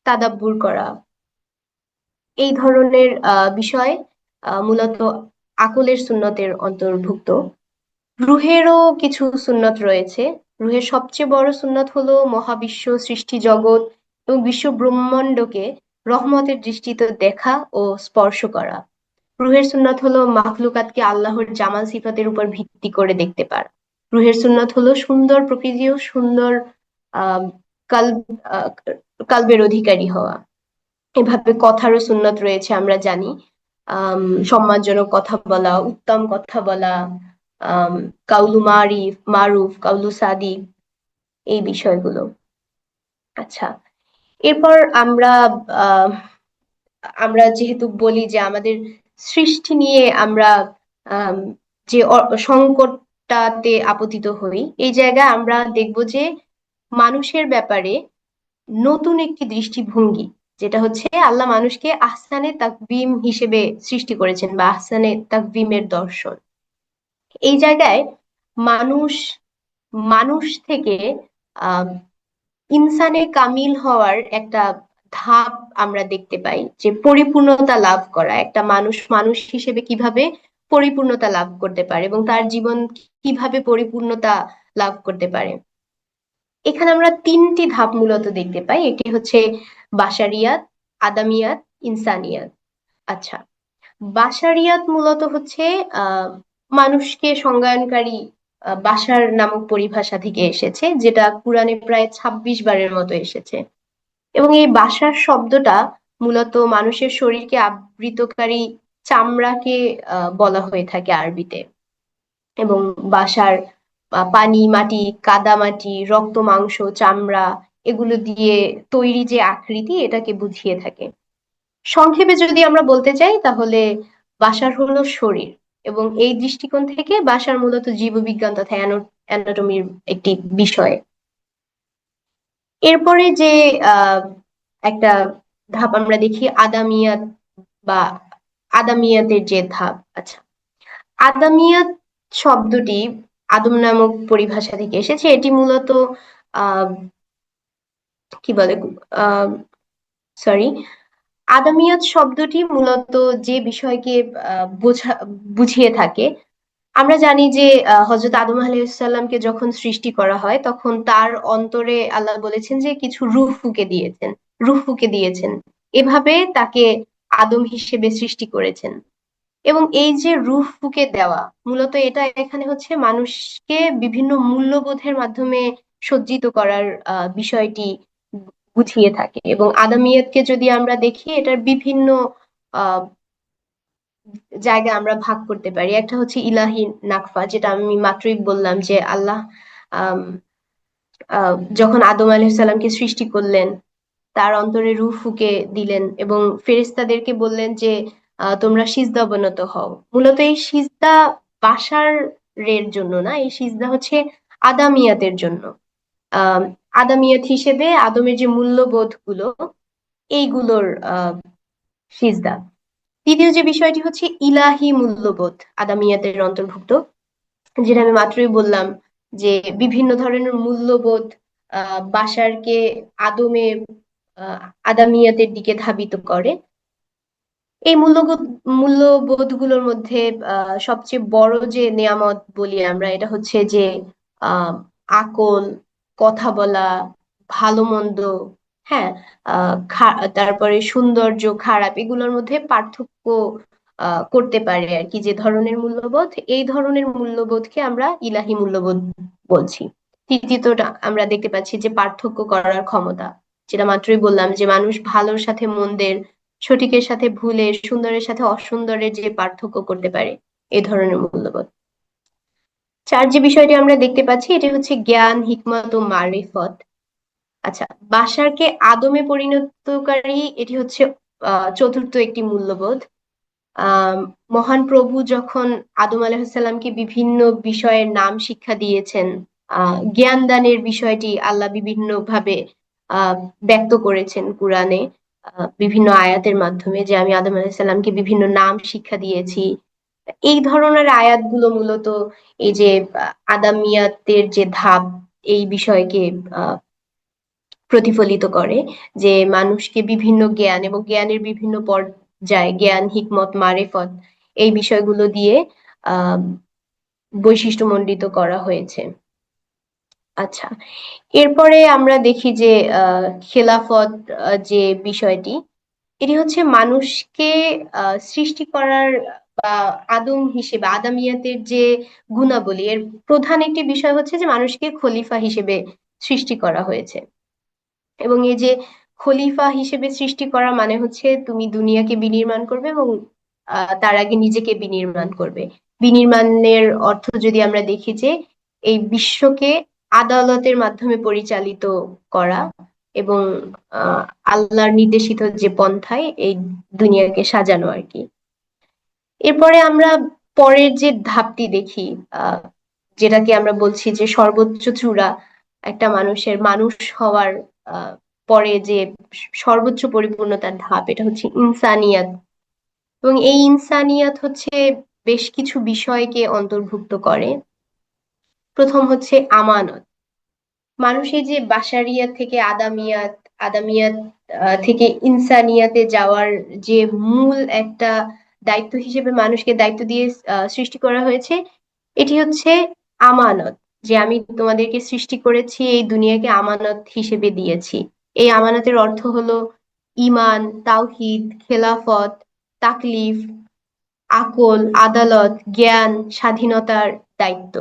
তাদাব্বুর করা, এই ধরনের বিষয় মূলত আকলের সুন্নতের অন্তর্ভুক্ত। রুহেরও কিছু সুন্নত রয়েছে। রুহের সবচেয়ে বড় সুন্নত হলো মহাবিশ্ব সৃষ্টি জগৎ এবং বিশ্ব ব্রহ্মাণ্ডকে রহমতের দৃষ্টিতে দেখা ও স্পর্শ করা। রুহের সুন্নত হলো মাখলুকাতকে আল্লাহর জামাল সিফাতের উপর ভিত্তি করে দেখতে পারা। রুহের সুন্নত হলো সুন্দর প্রকৃতি ও সুন্দর আহ কাল্ব আহ, কালবের অধিকারী হওয়া। এভাবে কথারও সুন্নত রয়েছে আমরা জানি। আম, সম্মানজনক কথা বলা, উত্তম কথা বলা, আম, কাউলু মারুফ, কাউলু সাদি, এই বিষয়গুলো। আচ্ছা, এরপর আমরা আহ আমরা যেহেতু বলি যে আমাদের সৃষ্টি নিয়ে আমরা আম, যে সংকটটাতে আপতিত হই, এই জায়গায় আমরা দেখব যে মানুষের ব্যাপারে নতুন একটি দৃষ্টিভঙ্গি, যেটা হচ্ছে আল্লাহ মানুষকে আহসানে তাকবিম হিসেবে সৃষ্টি করেছেন, বা আহসানে তাকবিমের দর্শন। এই জায়গায় মানুষ মানুষ থেকে আহ ইনসানে কামিল হওয়ার একটা ধাপ আমরা দেখতে পাই, যে পরিপূর্ণতা লাভ করা, একটা মানুষ মানুষ হিসেবে কিভাবে পরিপূর্ণতা লাভ করতে পারে এবং তার জীবন কিভাবে পরিপূর্ণতা লাভ করতে পারে। এখানে আমরা তিনটি ধাপ মূলত দেখতে পাই। এটি হচ্ছে বাশারিয়াত, আদামিয়াত, ইনসানিয়াত। আচ্ছা, বাশারিয়াত মূলত হচ্ছে আহ মানুষকে সংজ্ঞায়নকারী বাশার নামক পরিভাষা থেকে এসেছে, যেটা কোরআনে প্রায় 26 বারের মতো এসেছে। এবং এই বাশার শব্দটা মূলত মানুষের শরীরকে আবৃতকারী চামড়াকে বলা হয়ে থাকে আরবিতে। এবং বাসার পানি, মাটি, কাদামাটি, রক্ত, মাংস, চামড়া, এগুলো দিয়ে তৈরি যে আকৃতি, এটাকে বুঝিয়ে থাকে। সংক্ষেপে যদি আমরা বলতে চাই তাহলে বাসার হলো শরীর, এবং এই দৃষ্টিকোণ থেকে বাসার মূলত জীববিজ্ঞান তথা অ্যানাটমির একটি বিষয়। এরপরে যে আহ একটা ধাপ আমরা দেখি আদামিয়াত, বা আদামিয়াতের যে ধাপ। আচ্ছা, আদামিয়াত শব্দটি আদম নামক পরিভাষা থেকে এসেছে। এটি মূলত আহ কি বলে, সরি, আদামিয়াত শব্দটি মূলত যে বিষয়কে বুঝিয়ে থাকে। আমরা জানি যে হজরত আদম আলাইহিসসালামকে যখন সৃষ্টি করা হয় তখন তার অন্তরে আল্লাহ বলেছেন যে কিছু রূহ ফুঁকে দিয়েছেন, এভাবে তাকে আদম হিসেবে সৃষ্টি করেছেন। এবং এই যে রূহ ফুঁকে দেওয়া, মূলত এটা এখানে হচ্ছে মানুষকে বিভিন্ন মূল্যবোধের মাধ্যমে সজ্জিত করার বিষয়টি বুঝিয়ে থাকে। এবং আদমিয়তকে যদি আমরা দেখি, এটার বিভিন্ন আহ জায়গায় আমরা ভাগ করতে পারি। একটা হচ্ছে ইলাহি নাকফা, যেটা আমি মাত্রই বললাম যে আল্লাহ আম, যখন আদম আলাইহিস সালামকে সৃষ্টি করলেন, তার অন্তরে রূহ ফুঁকে দিলেন এবং ফেরেশতাদেরকে বললেন যে তোমরা সিজদা অবনত হও। মূলত এই সিজদা বাশার এর জন্য না, এই সিজদা হচ্ছে আদামিয়াতের জন্য। আহ আদামিয়াত হিসেবে আদমের যে মূল্যবোধ গুলো, এইগুলোর সিজদা। দ্বিতীয় যে বিষয়টি হচ্ছে ইলাহি মূল্যবোধ, আদামিয়াতের অন্তর্ভুক্ত, যেটা আমি মাত্রই বললাম যে বিভিন্ন ধরনের মূল্যবোধ বাশারকে আদমে আহ আদামিয়াতের দিকে ধাবিত করে। এই মূল্যবোধগুলোর মধ্যে সবচেয়ে বড় যে নেয়ামত বলি আমরা, এটা হচ্ছে যে আহ আকল, কথা বলা, ভালো মন্দ, হ্যাঁ, তারপরে সৌন্দর্য, খারাপ, এগুলোর মধ্যে পার্থক্য করতে পারে আর কি। যে ধরনের মূল্যবোধ, এই ধরনের মূল্যবোধকে আমরা ইলাহি মূল্যবোধ বলছি। তৃতীয়টা আমরা দেখতে পাচ্ছি যে পার্থক্য করার ক্ষমতা, যেটা মাত্রই বললাম যে মানুষ ভালোর সাথে মন্দের, সঠিকের সাথে ভুলের, সুন্দরের সাথে অসুন্দরের যে পার্থক্য করতে পারে, এই ধরনের মূল্যবোধ। চার যে বিষয়টি আমরা দেখতে পাচ্ছি, এটি হচ্ছে জ্ঞান, হিকমত ও মারিফত। আচ্ছা, বাশারকে আদমে পরিণতকারী, এটি হচ্ছে চতুর্থ একটি মূল্যবোধ। আহ মহান প্রভু যখন আদম আলাইহিসসালামকে বিভিন্ন বিষয়ের নাম শিক্ষা দিয়েছেন, জ্ঞান দানের বিষয়টি আল্লাহ বিভিন্ন ভাবে আহ ব্যক্ত করেছেন কোরআনে, বিভিন্ন আয়াতের মাধ্যমে, যে আমি আদম আলাইহিসসালামকে বিভিন্ন নাম শিক্ষা দিয়েছি। এই ধরনের আয়াতগুলো মূলত এই যে আদামিয়াতের যে ধাপ, এই বিষয়কে আহ প্রতিফলিত করে, যে মানুষকে বিভিন্ন জ্ঞান এবং জ্ঞানের বিভিন্ন পর্যায়, জ্ঞান, হিকমত, মারেফত, এই বিষয়গুলো দিয়ে আহ বৈশিষ্ট্যমণ্ডিত করা হয়েছে। আচ্ছা, এরপরে আমরা দেখি যে খেলাফত যে বিষয়টি, এটি হচ্ছে মানুষকে সৃষ্টি করার বা আদম হিসেবে আদামিয়াতের যে গুণাবলী, এর প্রধান একটি বিষয় হচ্ছে যে মানুষকে খলিফা হিসেবে সৃষ্টি করা হয়েছে। এবং এই যে খলিফা হিসেবে সৃষ্টি করা মানে হচ্ছে তুমি দুনিয়াকে বিনির্মাণ করবে এবং তার আগে নিজেকে বিনির্মাণ করবে। বিনির্মাণের অর্থ যদি আমরা দেখি যে এই বিশ্বকে আদালতের মাধ্যমে পরিচালিত করা এবং আহ আল্লাহর নির্দেশিত যে পন্থায় এই দুনিয়াকে সাজানো আর কি। এরপরে আমরা পরের যে ধাপটি দেখি, আহ যেটাকে আমরা বলছি যে সর্বোচ্চ চূড়া একটা মানুষের মানুষ হওয়ার আহ পরে যে সর্বোচ্চ পরিপূর্ণতার ধাপ, এটা হচ্ছে ইনসানিয়াত। এবং এই ইনসানিয়াত হচ্ছে বেশ কিছু বিষয়কে অন্তর্ভুক্ত করে। প্রথম হচ্ছে আমানত। মানুষের যে বাশারিয়াত থেকে আদামিয়াত, আদামিয়াত থেকে ইনসানিয়াতে যাওয়ার যে মূল একটা দায়িত্ব হিসেবে মানুষকে দায়িত্ব দিয়ে সৃষ্টি করা হয়েছে, এটি হচ্ছে আমানত। যে আমি তোমাদেরকে সৃষ্টি করেছি, এই দুনিয়াকে আমানত হিসেবে দিয়েছি। এই আমানতের অর্থ হলো ঈমান, তাওহীদ, খেলাফত, তাকলিফ, আকল, আদালত, জ্ঞান, স্বাধীনতার দায়িত্ব।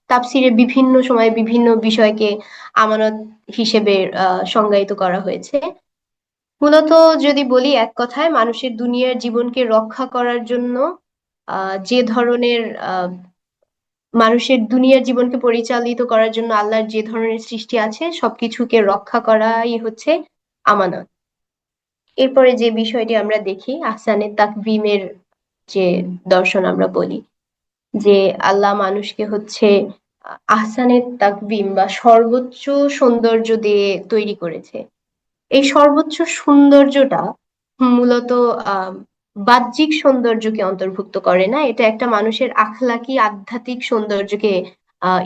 তাফসিরে বিভিন্ন সময় বিভিন্ন বিষয়কে আমানত হিসেবে সংজ্ঞায়িত করা হয়েছে। মূলত যদি বলি এক কথায়, মানুষের দুনিয়ার জীবনকে রক্ষা করার জন্য যে ধরনের মানুষের দুনিয়ার জীবনকে পরিচালিত করার জন্য আল্লাহর যে ধরনের সৃষ্টি আছে, সবকিছুকে রক্ষা করাই হচ্ছে আমানত। এরপরে যে বিষয়টি আমরা দেখি, আহসানে তাকভিমের যে দর্শন আমরা বলি, যে আল্লাহ মানুষকে হচ্ছে আহসানে তাকভিম বা সর্বোচ্চ সৌন্দর্য দিয়ে তৈরি করেছে। এই সর্বোচ্চ সৌন্দর্যটা মূলত আহ বাহ্যিক সৌন্দর্যকে অন্তর্ভুক্ত করে না, এটা একটা মানুষের আখলাকি আধ্যাত্মিক সৌন্দর্যকে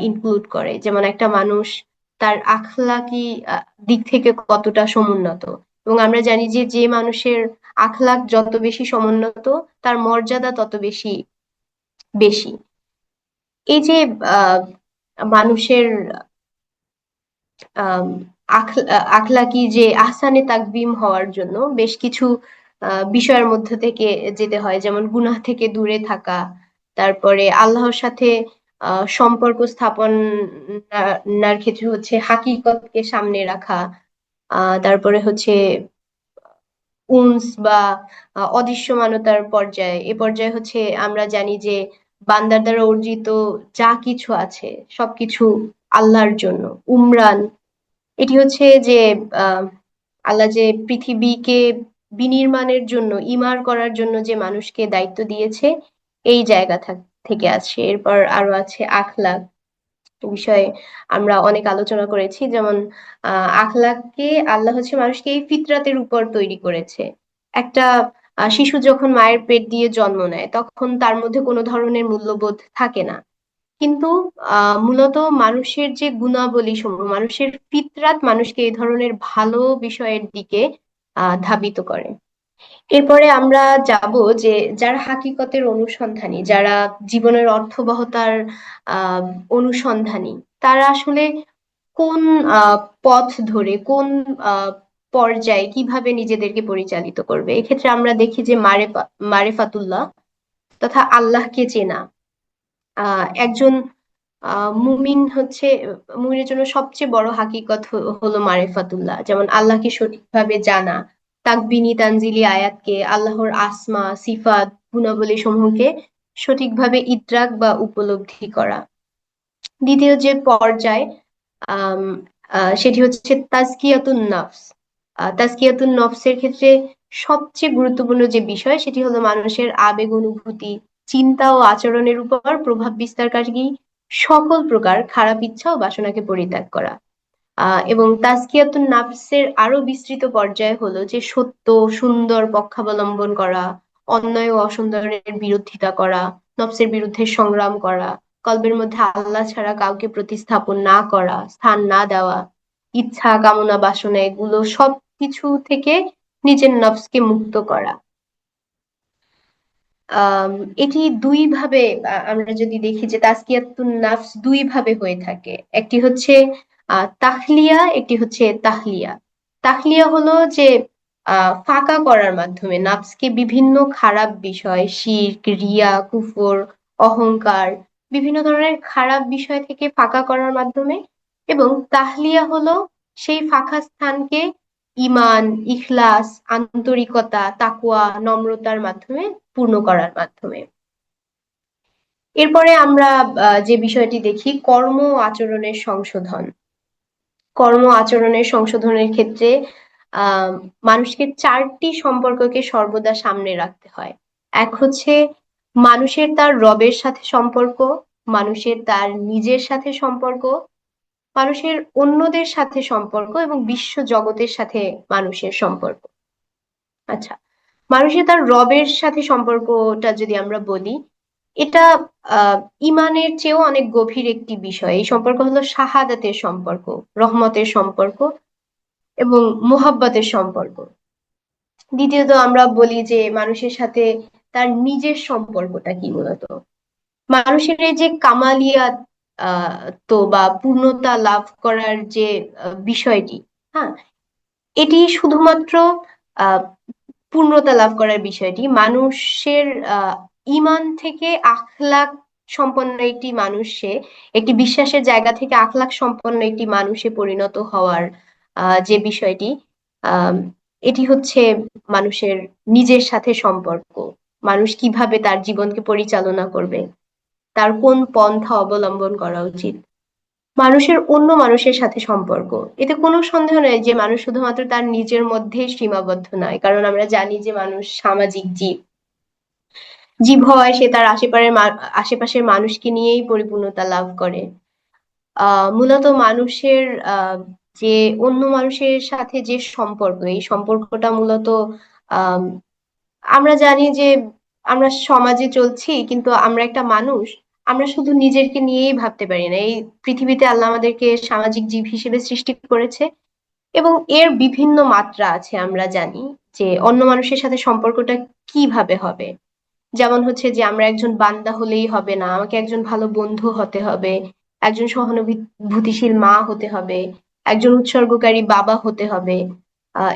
ইনক্লুড করে। যেমন একটা মানুষ তার আখলাকি দিক থেকে কতটা সমুন্নত, এবং আমরা জানি যে যে মানুষের আখলাক যত বেশি সমুন্নত, তার মর্যাদা তত বেশি বেশি। এই যে আহ মানুষের আম, আখলাকি যে আহসানে তাকবিম হওয়ার জন্য বেশ কিছু বিষয়ের মধ্যে থেকে যেতে হয়, যেমন গুনাহ থেকে দূরে থাকা, তারপরে আল্লাহর সাথে সম্পর্ক স্থাপনার ক্ষেত্রে হচ্ছে হাকিকতকে সামনে রাখা, তারপরে হচ্ছে উনস বা অদৃশ্যমানতার পর্যায়ে। এ পর্যায়ে হচ্ছে আমরা জানি যে বান্দার দ্বারা অর্জিত যা কিছু আছে সবকিছু আল্লাহর জন্য। উমরান, এটি হচ্ছে যে আহ আল্লাহ যে পৃথিবীকে বিনির্মাণের জন্য, ইমার করার জন্য যে মানুষকে দায়িত্ব দিয়েছে, এই জায়গা থেকে আছে। এরপর আরো আছে আখলাক বিষয়ে আমরা অনেক আলোচনা করেছি। যেমন আখলাককে আল্লাহ হচ্ছে মানুষকে এই ফিতরাতের উপর তৈরি করেছে। একটা শিশু যখন মায়ের পেট দিয়ে জন্ম নেয়, তখন তার মধ্যে কোনো ধরনের মূল্যবোধ থাকে না। কিন্তু মূলত মানুষের যে গুণাবলী সমূহ, মানুষের ফিতরাত মানুষকে এই ধরনের ভালো বিষয়ের দিকে ধাবিত করে। এরপরে আমরা যাব যে যারা হাকিকতের অনুসন্ধানী, যারা জীবনের অর্থবহতার আহ অনুসন্ধানী, তারা আসলে কোন পথ ধরে, কোন আহ পর্যায়ে কিভাবে নিজেদেরকে পরিচালিত করবে। এক্ষেত্রে আমরা দেখি যে মারেফাতুল্লাহ তথা আল্লাহকে চেনা। একজন মুমিন হচ্ছে, মুমিনের জন্য সবচেয়ে বড় হাকিকত হলো মারিফাতুল্লাহ। যেমন আল্লাহকে সঠিকভাবে জানা, তাকবিনী তানজিলি আয়াতকে, আল্লাহর আসমা সিফাত গুণাবলী সমূহকে সঠিকভাবে ইদ্রাক বা উপলব্ধি করা। দ্বিতীয় যে পর্যায় সেটি হচ্ছে তাজকিয়াতুন নফস। তাজকিয়াতুন নফসের ক্ষেত্রে সবচেয়ে গুরুত্বপূর্ণ যে বিষয় সেটি হলো মানুষের আবেগ অনুভূতি, চিন্তা ও আচরণের উপর প্রভাব বিস্তারকারী সকল প্রকার খারাপ ইচ্ছা ও বাসনাকে পরিত্যাগ করা। এবং তাজকিয়াতুন নাফসের আরো বিস্তৃত পর্যায় হলো যে সত্য সুন্দর পক্ষাবলম্বন করা, অন্যায় ও অসুন্দরের বিরোধিতা করা, নফসের বিরুদ্ধে সংগ্রাম করা, কলবের মধ্যে আল্লাহ ছাড়া কাউকে প্রতিস্থাপন না করা, স্থান না দেওয়া, ইচ্ছা কামনা বাসনা এগুলো সবকিছু থেকে নিজের নফসকে মুক্ত করা। আম, এটি দুই ভাবে, আমরা যদি দেখি যে তাজকিয়াতুন নাফস দুই ভাবে হয়ে থাকে। একটি হচ্ছে তাখলিয়া, একটি হচ্ছে তাহলিয়া। তাখলিয়া হলো যে ফাঁকা করার মাধ্যমে নাফসকে বিভিন্ন খারাপ বিষয়, শিরক, রিয়া, কুফর, অহংকার, বিভিন্ন ধরনের খারাপ বিষয় থেকে ফাঁকা করার মাধ্যমে। এবং তাহলিয়া হলো সেই ফাঁকা স্থানকে ঈমান, ইখলাস, আন্তরিকতা, তাকওয়া, নম্রতার মাধ্যমে পূর্ণ করার মাধ্যমে। এরপরে আমরা যে বিষয়টি দেখি কর্ম ও আচরণের সংশোধন। কর্ম আচরণের সংশোধনের ক্ষেত্রে আহ মানুষকে চারটি সম্পর্ককে সর্বদা সামনে রাখতে হয়। এক হচ্ছে মানুষের তার রবের সাথে সম্পর্ক, মানুষের তার নিজের সাথে সম্পর্ক, মানুষের অন্যদের সাথে সম্পর্ক এবং বিশ্ব জগতের সাথে মানুষের সম্পর্ক। আচ্ছা, মানুষের তার রবের সাথে সম্পর্কটা যদি আমরা বলি, এটা আহ ইমানের চেয়েও অনেক গভীর একটি বিষয়। এই সম্পর্ক হলো শাহাদাতের সম্পর্ক, রহমতের সম্পর্ক এবং মোহাব্বতের সম্পর্ক। দ্বিতীয়ত আমরা বলি যে মানুষের সাথে তার নিজের সম্পর্কটা কি, মূলত মানুষের এই যে কামালিয়াত তো বা পূর্ণতা লাভ করার যে বিষয়টি, হ্যাঁ, এটি শুধুমাত্র আহ পূর্ণতা লাভ করার বিষয়টি মানুষের ইমান থেকে আখলাক সম্পন্ন একটি মানুষে, একটি বিশ্বাসের জায়গা থেকে আখলাক সম্পন্ন একটি মানুষে পরিণত হওয়ার যে বিষয়টি, আহ এটি হচ্ছে মানুষের নিজের সাথে সম্পর্ক। মানুষ কিভাবে তার জীবনকে পরিচালনা করবে, তার কোন পন্থা অবলম্বন করা উচিত, মানুষের অন্য মানুষের সাথে সম্পর্ক। এতে কোনো সন্দেহ নেই যে মানুষ শুধুমাত্র তার নিজের মধ্যেই সীমাবদ্ধ নয়, কারণ আমরা জানি যে মানুষ সামাজিক জীব। জীব হওয়ায় সে তার আশেপাশের মানুষকে নিয়েই পরিপূর্ণতা লাভ করে। মূলত মানুষের যে অন্য মানুষের সাথে যে সম্পর্ক, এই সম্পর্কটা মূলত আহ আমরা জানি যে আমরা সমাজে চলছি, কিন্তু আমরা একটা মানুষ। আমরা শুধু নিজেকে নিয়েই ভাবতে পারি না। এই পৃথিবীতে আল্লাহ আমাদেরকে সামাজিক জীব হিসেবে সৃষ্টি করেছে এবং এর বিভিন্ন মাত্রা আছে। আমরা জানি যে অন্য মানুষের সাথে সম্পর্কটা কিভাবে হবে। যেমন হচ্ছে যে আমরা একজন বান্দা হলেই হবে না, আমাকে একজন ভালো বন্ধু হতে হবে, একজন সহানুভূতিশীল মা হতে হবে, একজন উৎসর্গকারী বাবা হতে হবে,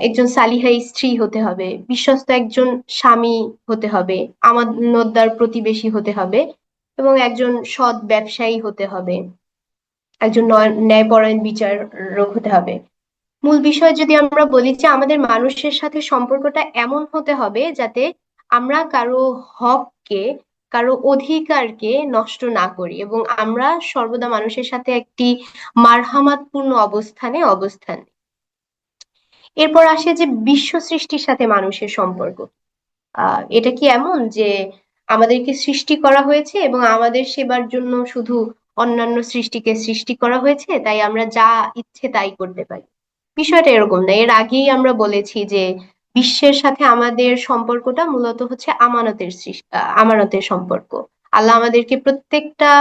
একজন সালিহা স্ত্রী হতে হবে, বিশ্বস্ত একজন স্বামী হতে হবে, আমানতদার প্রতিবেশী হতে হবে এবং একজন সৎ ব্যবসায়ী হতে হবে, একজন ন্যায়পরায়ণ বিচারক হতে হবে। মূল বিষয় যদি আমরা বলি যে আমাদের মানুষের সাথে সম্পর্কটা এমন হতে হবে যাতে আমরা কারো হককে, কারো অধিকারকে নষ্ট না করি এবং আমরা সর্বদা মানুষের সাথে একটি মারহামাতপূর্ণ অবস্থান। এরপর আসে যে বিশ্ব সৃষ্টির সাথে মানুষের সম্পর্ক। এটা কি এমন যে আমাদেরকে সৃষ্টি করা হয়েছে এবং আমাদের সেবার জন্য শুধু অন্যান্য সৃষ্টিকে সৃষ্টি করা হয়েছে, তাই আমরা যা ইচ্ছে তাই করতে পারি? বিষয়টা এরকম না। এর আগেই আমরা বলেছি যে বিশ্বের সাথে আমাদের সম্পর্কটা মূলত হচ্ছে আমানতের সম্পর্ক। আল্লাহ আমাদেরকে প্রত্যেকটা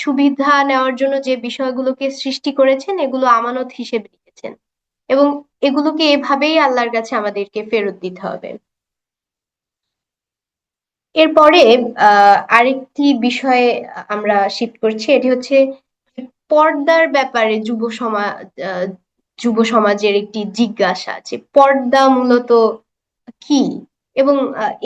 সুবিধা নেওয়ার জন্য যে বিষয়গুলোকে সৃষ্টি করেছেন এগুলো আমানত হিসেবে রেখেছেন এবং এগুলোকে এভাবেই আল্লাহর কাছে আমাদেরকে ফেরত দিতে হবে। এরপরে আরেকটি বিষয়ে আমরা শিফট করছি, এটি হচ্ছে পর্দার ব্যাপারে যুব সমাজের একটি জিজ্ঞাসা যে পর্দা মূলত কি। এবং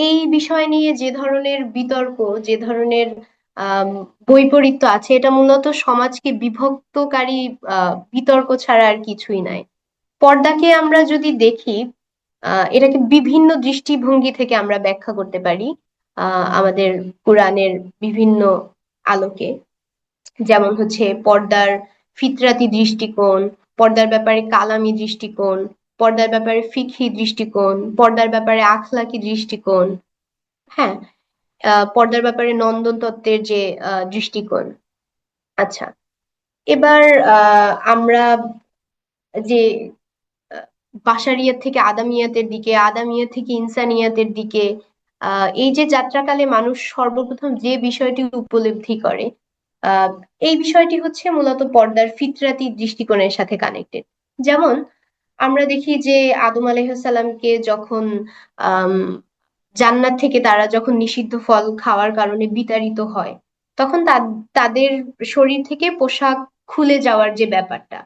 এই বিষয় নিয়ে যে ধরনের বিতর্ক, যে ধরনের আম, বৈপরীত্য আছে, এটা মূলত সমাজকে বিভক্তকারী বিতর্ক ছাড়া আর কিছুই নাই। পর্দাকে আমরা যদি দেখি, এটাকে বিভিন্ন দৃষ্টিভঙ্গি থেকে আমরা ব্যাখ্যা করতে পারি আমাদের কোরআনের বিভিন্ন আলোকে। যেমন হচ্ছে পর্দার ফিতরাতি দৃষ্টিকোণ, পর্দার ব্যাপারে কালামি দৃষ্টিকোণ, পর্দার ব্যাপারে ফিকহি দৃষ্টিকোণ, পর্দার ব্যাপারে আখলাকি দৃষ্টিকোণ, হ্যাঁ, পর্দার ব্যাপারে নন্দন তত্ত্বের যে দৃষ্টিকোণ। আচ্ছা, এবার আমরা যে বাশারিয়াত থেকে আদামিয়াতের দিকে, আদামিয়াত থেকে ইনসানিয়াতের দিকে, এই যে যাত্রাকালে মানুষ সর্বপ্রথম যে বিষয়টি উপলব্ধি করে, আহ এই বিষয়টি হচ্ছে মূলত পর্দার ফিতরাতি দৃষ্টিকোণের সাথে কানেক্টেড। যেমন আমরা দেখি যে আদম আলাইহিসসালামকে যখন আহ জান্নাত থেকে তারা যখন নিষিদ্ধ ফল খাওয়ার কারণে বিতাড়িত হয়, তখন তাদের শরীর থেকে পোশাক খুলে যাওয়ার যে ব্যাপারটা,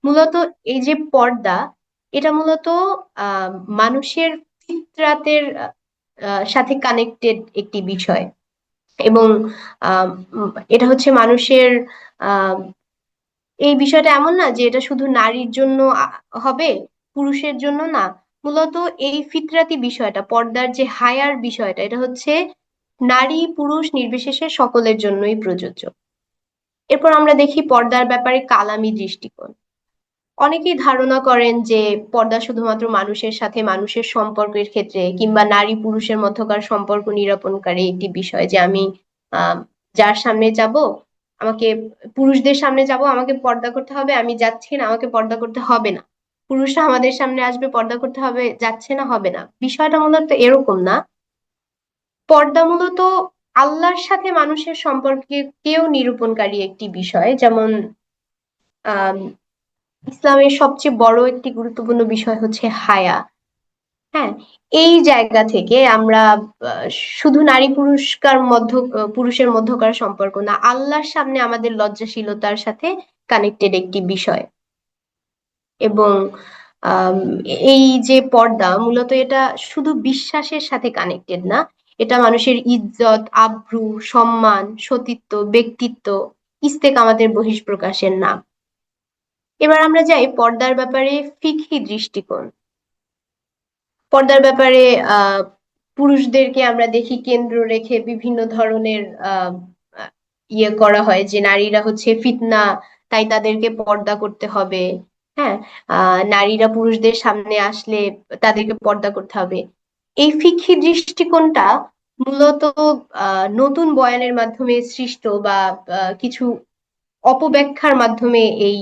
মূলত এই যে পর্দা, এটা মূলত আহ মানুষের ফিতরাতের সাথে কানেক্টেড একটি বিষয়। এবং এটা হচ্ছে মানুষের আহ এই বিষয়টা এমন না যে এটা শুধু নারীর জন্য হবে, পুরুষের জন্য না। মূলত এই ফিতরাতি বিষয়টা, পর্দার যে হায়ার বিষয়টা, এটা হচ্ছে নারী পুরুষ নির্বিশেষে সকলের জন্যই প্রযোজ্য। এরপর আমরা দেখি পর্দার ব্যাপারে কালামি দৃষ্টিকোণ। অনেকেই ধারণা করেন যে পর্দা শুধুমাত্র মানুষের সাথে মানুষের সম্পর্কের ক্ষেত্রে, কিংবা নারী পুরুষের মধ্যকার সম্পর্ক নিরূপণকারী একটি বিষয়, যে আমি আহ যার সামনে যাব, আমাকে, পুরুষদের সামনে যাব আমাকে পর্দা করতে হবে, আমি যাচ্ছি না আমাকে পর্দা করতে হবে না, পুরুষরা আমাদের সামনে আসবে পর্দা করতে হবে, যাচ্ছে না হবে না। বিষয়টা মূলত এরকম না। পর্দা মূলত আল্লাহর সাথে মানুষের সম্পর্কেও নিরূপণকারী একটি বিষয়। যেমন আহ ইসলামের সবচেয়ে বড় একটি গুরুত্বপূর্ণ বিষয় হচ্ছে হায়া। হ্যাঁ, এই জায়গা থেকে আমরা আহ, শুধু নারী পুরুষকার পুরুষের মধ্যকার সম্পর্ক না, আল্লাহর সামনে আমাদের লজ্জাশীলতার সাথে কানেক্টেড একটি বিষয়। এবং আম, এই যে পর্দা, মূলত এটা শুধু বিশ্বাসের সাথে কানেক্টেড না, এটা মানুষের ইজ্জত, আব্রু, সম্মান, সতীত্ব, ব্যক্তিত্ব, ইস্তেকামাতের বহিঃপ্রকাশের নাম। এবার আমরা যাই পর্দার ব্যাপারে ফিকহি দৃষ্টিকোণ। পর্দার ব্যাপারে আহ পুরুষদেরকে আমরা দেখি কেন্দ্র রেখে বিভিন্ন ধরনের আহ আহ, ইয়ে করা হয়, যে নারীরা হচ্ছে ফিতনা, তাই তাদেরকে পর্দা করতে হবে। হ্যাঁ, নারীরা পুরুষদের সামনে আসলে তাদেরকে পর্দা করতে হবে। এই ফিকহি দৃষ্টিকোণটা মূলত নতুন বয়ানের মাধ্যমে সৃষ্ট, বা কিছু অপব্যাখ্যার মাধ্যমে এই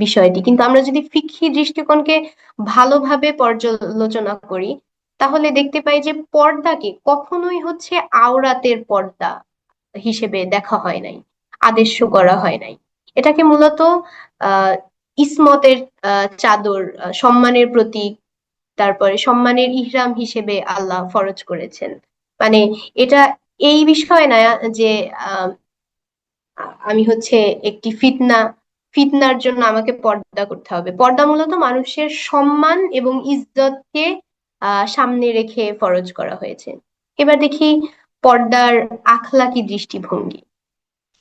বিষয়টি। কিন্তু আমরা যদি ফিকহি দৃষ্টিকোণকে ভালোভাবে পর্যালোচনা করি, তাহলে দেখতে পাই যে পর্দাকে কখনোই হচ্ছে আওরাতের পর্দা হিসেবে দেখা হয় নাই, আদেশ করা হয় নাই। এটাকে মূলত আহ ইসমতের চাদর, সম্মানের প্রতীক, তারপরে সম্মানের ইহরাম হিসেবে আল্লাহ ফরজ করেছেন। মানে এটা এই বিষয় না যে আহ আমি হচ্ছে একটি ফিতনার জন্য আমাকে পর্দা করতে হবে। পর্দা মূলত মানুষের সম্মান এবং ইজ্জতকে সামনে রেখে ফরজ করা হয়েছে। এবার দেখি পর্দার আখলাকি দৃষ্টিভঙ্গি।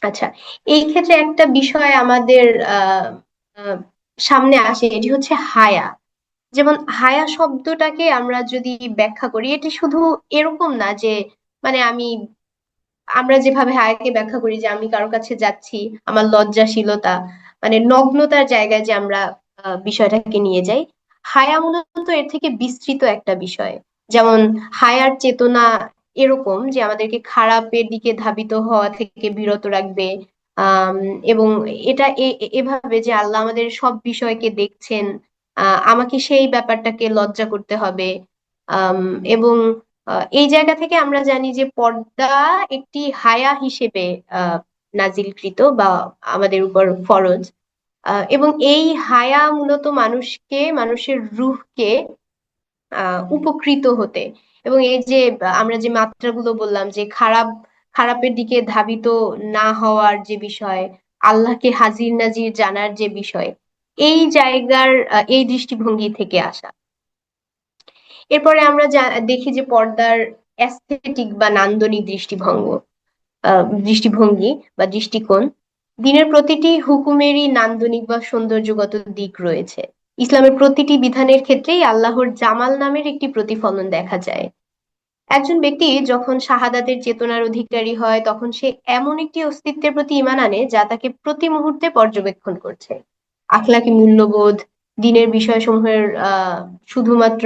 আচ্ছা, এই ক্ষেত্রে একটা বিষয় আমাদের আহ আহ, সামনে আসে, এটি হচ্ছে হায়া। যেমন হায়া শব্দটাকে আমরা যদি ব্যাখ্যা করি, এটি শুধু এরকম না যে, মানে আমরা যেভাবে হায়াকে ব্যাখ্যা করি যে আমি কারো কাছে যাচ্ছি, আমার লজ্জাশীলতা, মানে নগ্নতার জায়গায় যে আমরা বিষয়টাকে নিয়ে যাই। হায়া মূলত এর থেকে বিস্তৃত একটা বিষয়। যেমন হায়ার চেতনা এরকম যে আমাদেরকে খারাপের দিকে ধাবিত হওয়া থেকে বিরত রাখবে। আহ এবং এটা এভাবে যে আল্লাহ আমাদের সব বিষয়কে দেখছেন, আমাকে সেই ব্যাপারটাকে লজ্জা করতে হবে। আম, এবং এই জায়গা থেকে আমরা জানি যে পর্দা একটি হায়া হিসেবে নাজিলকৃত, বা আমাদের উপর ফরজ। এবং এই হায়া মূলত মানুষের রূহকে উপকৃত হতে, এবং এই যে আমরা যে মাত্রাগুলো বললাম, যে খারাপের দিকে ধাবিত না হওয়ার যে বিষয়, আল্লাহকে হাজির নাজির জানার যে বিষয়, এই জায়গার এই দৃষ্টিভঙ্গি থেকে আসা। এরপরে আমরা দেখি যে পর্দার অ্যাস্থেটিক বা নান্দনিক দৃষ্টিভঙ্গি বা দৃষ্টিকোণ। দিনের প্রতিটি হুকুমেরই নান্দনিক বা সৌন্দর্যগত দিক রয়েছে। ইসলামের প্রতিটি বিধানের ক্ষেত্রেই আল্লাহর জামাল নামের একটি প্রতিফলন দেখা যায়। একজন ব্যক্তি যখন শাহাদাতের চেতনার অধিকারী হয়, তখন সে এমন একটি অস্তিত্বের প্রতি ঈমান আনে যা তাকে প্রতি মুহূর্তে পর্যবেক্ষণ করছে। আখলাকি মূল্যবোধ, দিনের বিষয়সমূহের শুধুমাত্র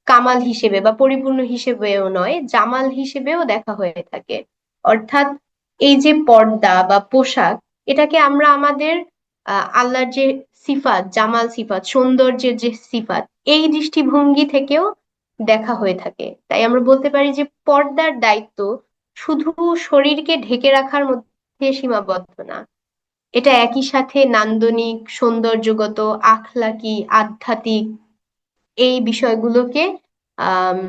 কামাল হিসেবে বা পরিপূর্ণ হিসেবেও নয়, জামাল হিসেবেও দেখা হয়ে থাকে। অর্থাৎ এই যে পর্দা বা পোশাক, এটাকে আমরা আমাদের আল্লাহর যে সিফাত, জামাল সিফাত, সৌন্দর্যের যে সিফাত, এই দৃষ্টিভঙ্গি থেকেও দেখা হয়ে থাকে। তাই আমরা বলতে পারি যে পর্দার দায়িত্ব শুধু শরীরকে ঢেকে রাখার মধ্যে সীমাবদ্ধ না, এটা একই সাথে নান্দনিক, সৌন্দর্যগত, আখলাকি, আধ্যাত্মিক এই বিষয়গুলোকে আহ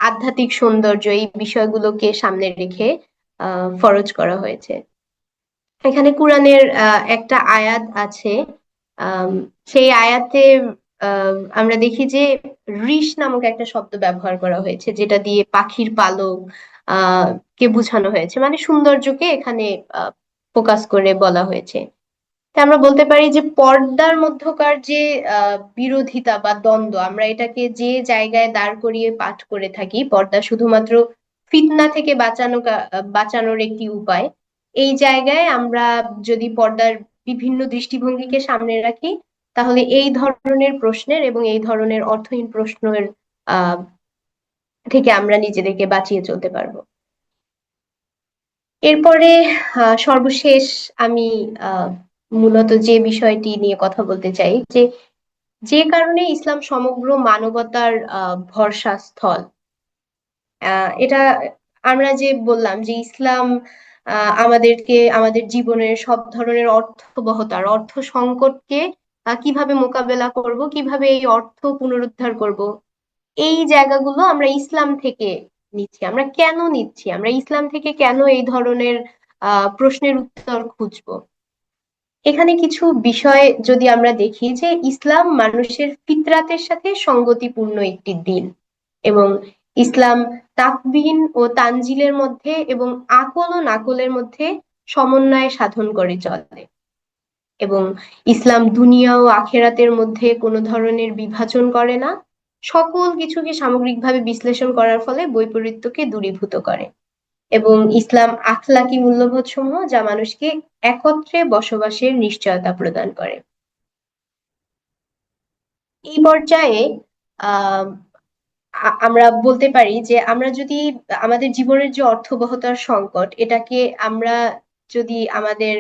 আধ্যাত্মিক সৌন্দর্য এই বিষয়গুলোকে সামনে রেখে ফরজ করা হয়েছে। এখানে কোরআনের একটা আয়াত আছে, আম, সেই আয়াতে আমরা দেখি যে রিশ নামক একটা শব্দ ব্যবহার করা হয়েছে, যেটা দিয়ে পাখির পালক কে বোঝানো হয়েছে, মানে সৌন্দর্যকে এখানে ফোকাস করে বলা হয়েছে। তা আমরা বলতে পারি যে পর্দার মধ্যকার যে বিরোধিতা বা দ্বন্দ্ব, আমরা এটাকে যে জায়গায় দাঁড় করিয়ে পাঠ করে থাকি, পর্দা শুধুমাত্র ফিতনা থেকে বাঁচানোর একটি উপায়, এই জায়গায় আমরা যদি পর্দার বিভিন্ন দৃষ্টিভঙ্গিকে সামনে রাখি, তাহলে এই ধরনের প্রশ্নের এবং এই ধরনের অর্থহীন প্রশ্নের আহ থেকে আমরা নিজেদেরকে বাঁচিয়ে চলতে পারবো। এরপরে সর্বশেষ আমি আহ মূলত যে বিষয়টি নিয়ে কথা বলতে চাই, যে যে কারণে ইসলাম সমগ্র মানবতার ভরসা স্থল। এটা আমরা যে বললাম যে ইসলাম আমাদেরকে আমাদের জীবনের সব ধরনের অর্থবহতার, অর্থ সংকটকে কিভাবে মোকাবেলা করব, কিভাবে এই অর্থ পুনরুদ্ধার করব, এই জায়গাগুলো আমরা ইসলাম থেকে নিচ্ছি। আমরা কেন নিচ্ছি, আমরা ইসলাম থেকে কেন এই ধরনের প্রশ্নের উত্তর খুঁজবো? এখানে কিছু বিষয় যদি আমরা দেখি, যে ইসলাম মানুষের ফিতরাতের সাথে সঙ্গতিপূর্ণ একটি দিন, এবং ইসলাম তাকবিন ও তানজিলের মধ্যে এবং আকল ও নাকলের মধ্যে সমন্বয় সাধন করে চলে, এবং ইসলাম দুনিয়া ও আখেরাতের মধ্যে কোনো ধরনের বিভাজন করে না, সকল কিছুকে সামগ্রিকভাবে বিশ্লেষণ করার ফলে বৈপরীত্যকে দূরীভূত করে, এবং ইসলাম আখলাকি মূল্যবোধ সমূহ যা মানুষকে একত্রে বসবাসের নিশ্চয়তা প্রদান করে। এই পর্যায়ে আহ আমরা বলতে পারি যে আমরা যদি আমাদের জীবনের যে অর্থবহতার সংকট, এটাকে আমরা যদি আমাদের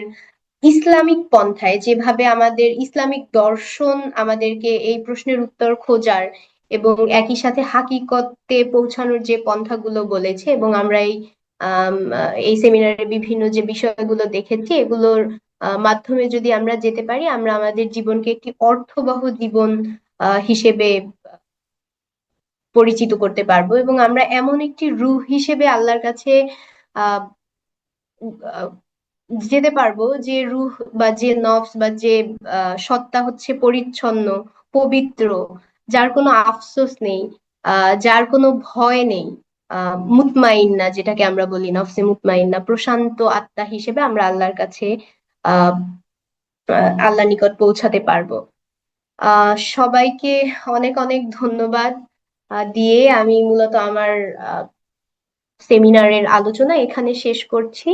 ইসলামিক পন্থায়, যেভাবে আমাদের ইসলামিক দর্শন আমাদেরকে এই প্রশ্নের উত্তর খোঁজার এবং একই সাথে হাকিকতে পৌঁছানোর যে পন্থাগুলো বলেছে, এবং আমরা এই সেমিনারে বিভিন্ন যে বিষয়গুলো দেখেছি, এগুলোর মাধ্যমে যদি আমরা যেতে পারি, আমরা আমাদের জীবনকে একটি অর্থবহ জীবন হিসেবে পরিচিত করতে পারবো, এবং আমরা এমন একটি রূহ হিসেবে আল্লাহর কাছে আহ আহ, যেতে পারবো, যে রূহ বা যে নফস বা যে সত্তা হচ্ছে পরিচ্ছন্ন, পবিত্র, যার কোনো আফসোস নেই, যার কোনো ভয় নেই, মুতমাইন্না, যেটাকে আমরা বলি নফসে মুতমাইন্না, প্রশান্ত আত্মা হিসেবে আমরা আল্লাহর কাছে আহ আল্লাহ নিকট পৌঁছাতে পারবো। সবাইকে অনেক অনেক ধন্যবাদ দিয়ে আমি মূলত আমার সেমিনারের আলোচনা এখানে শেষ করছি।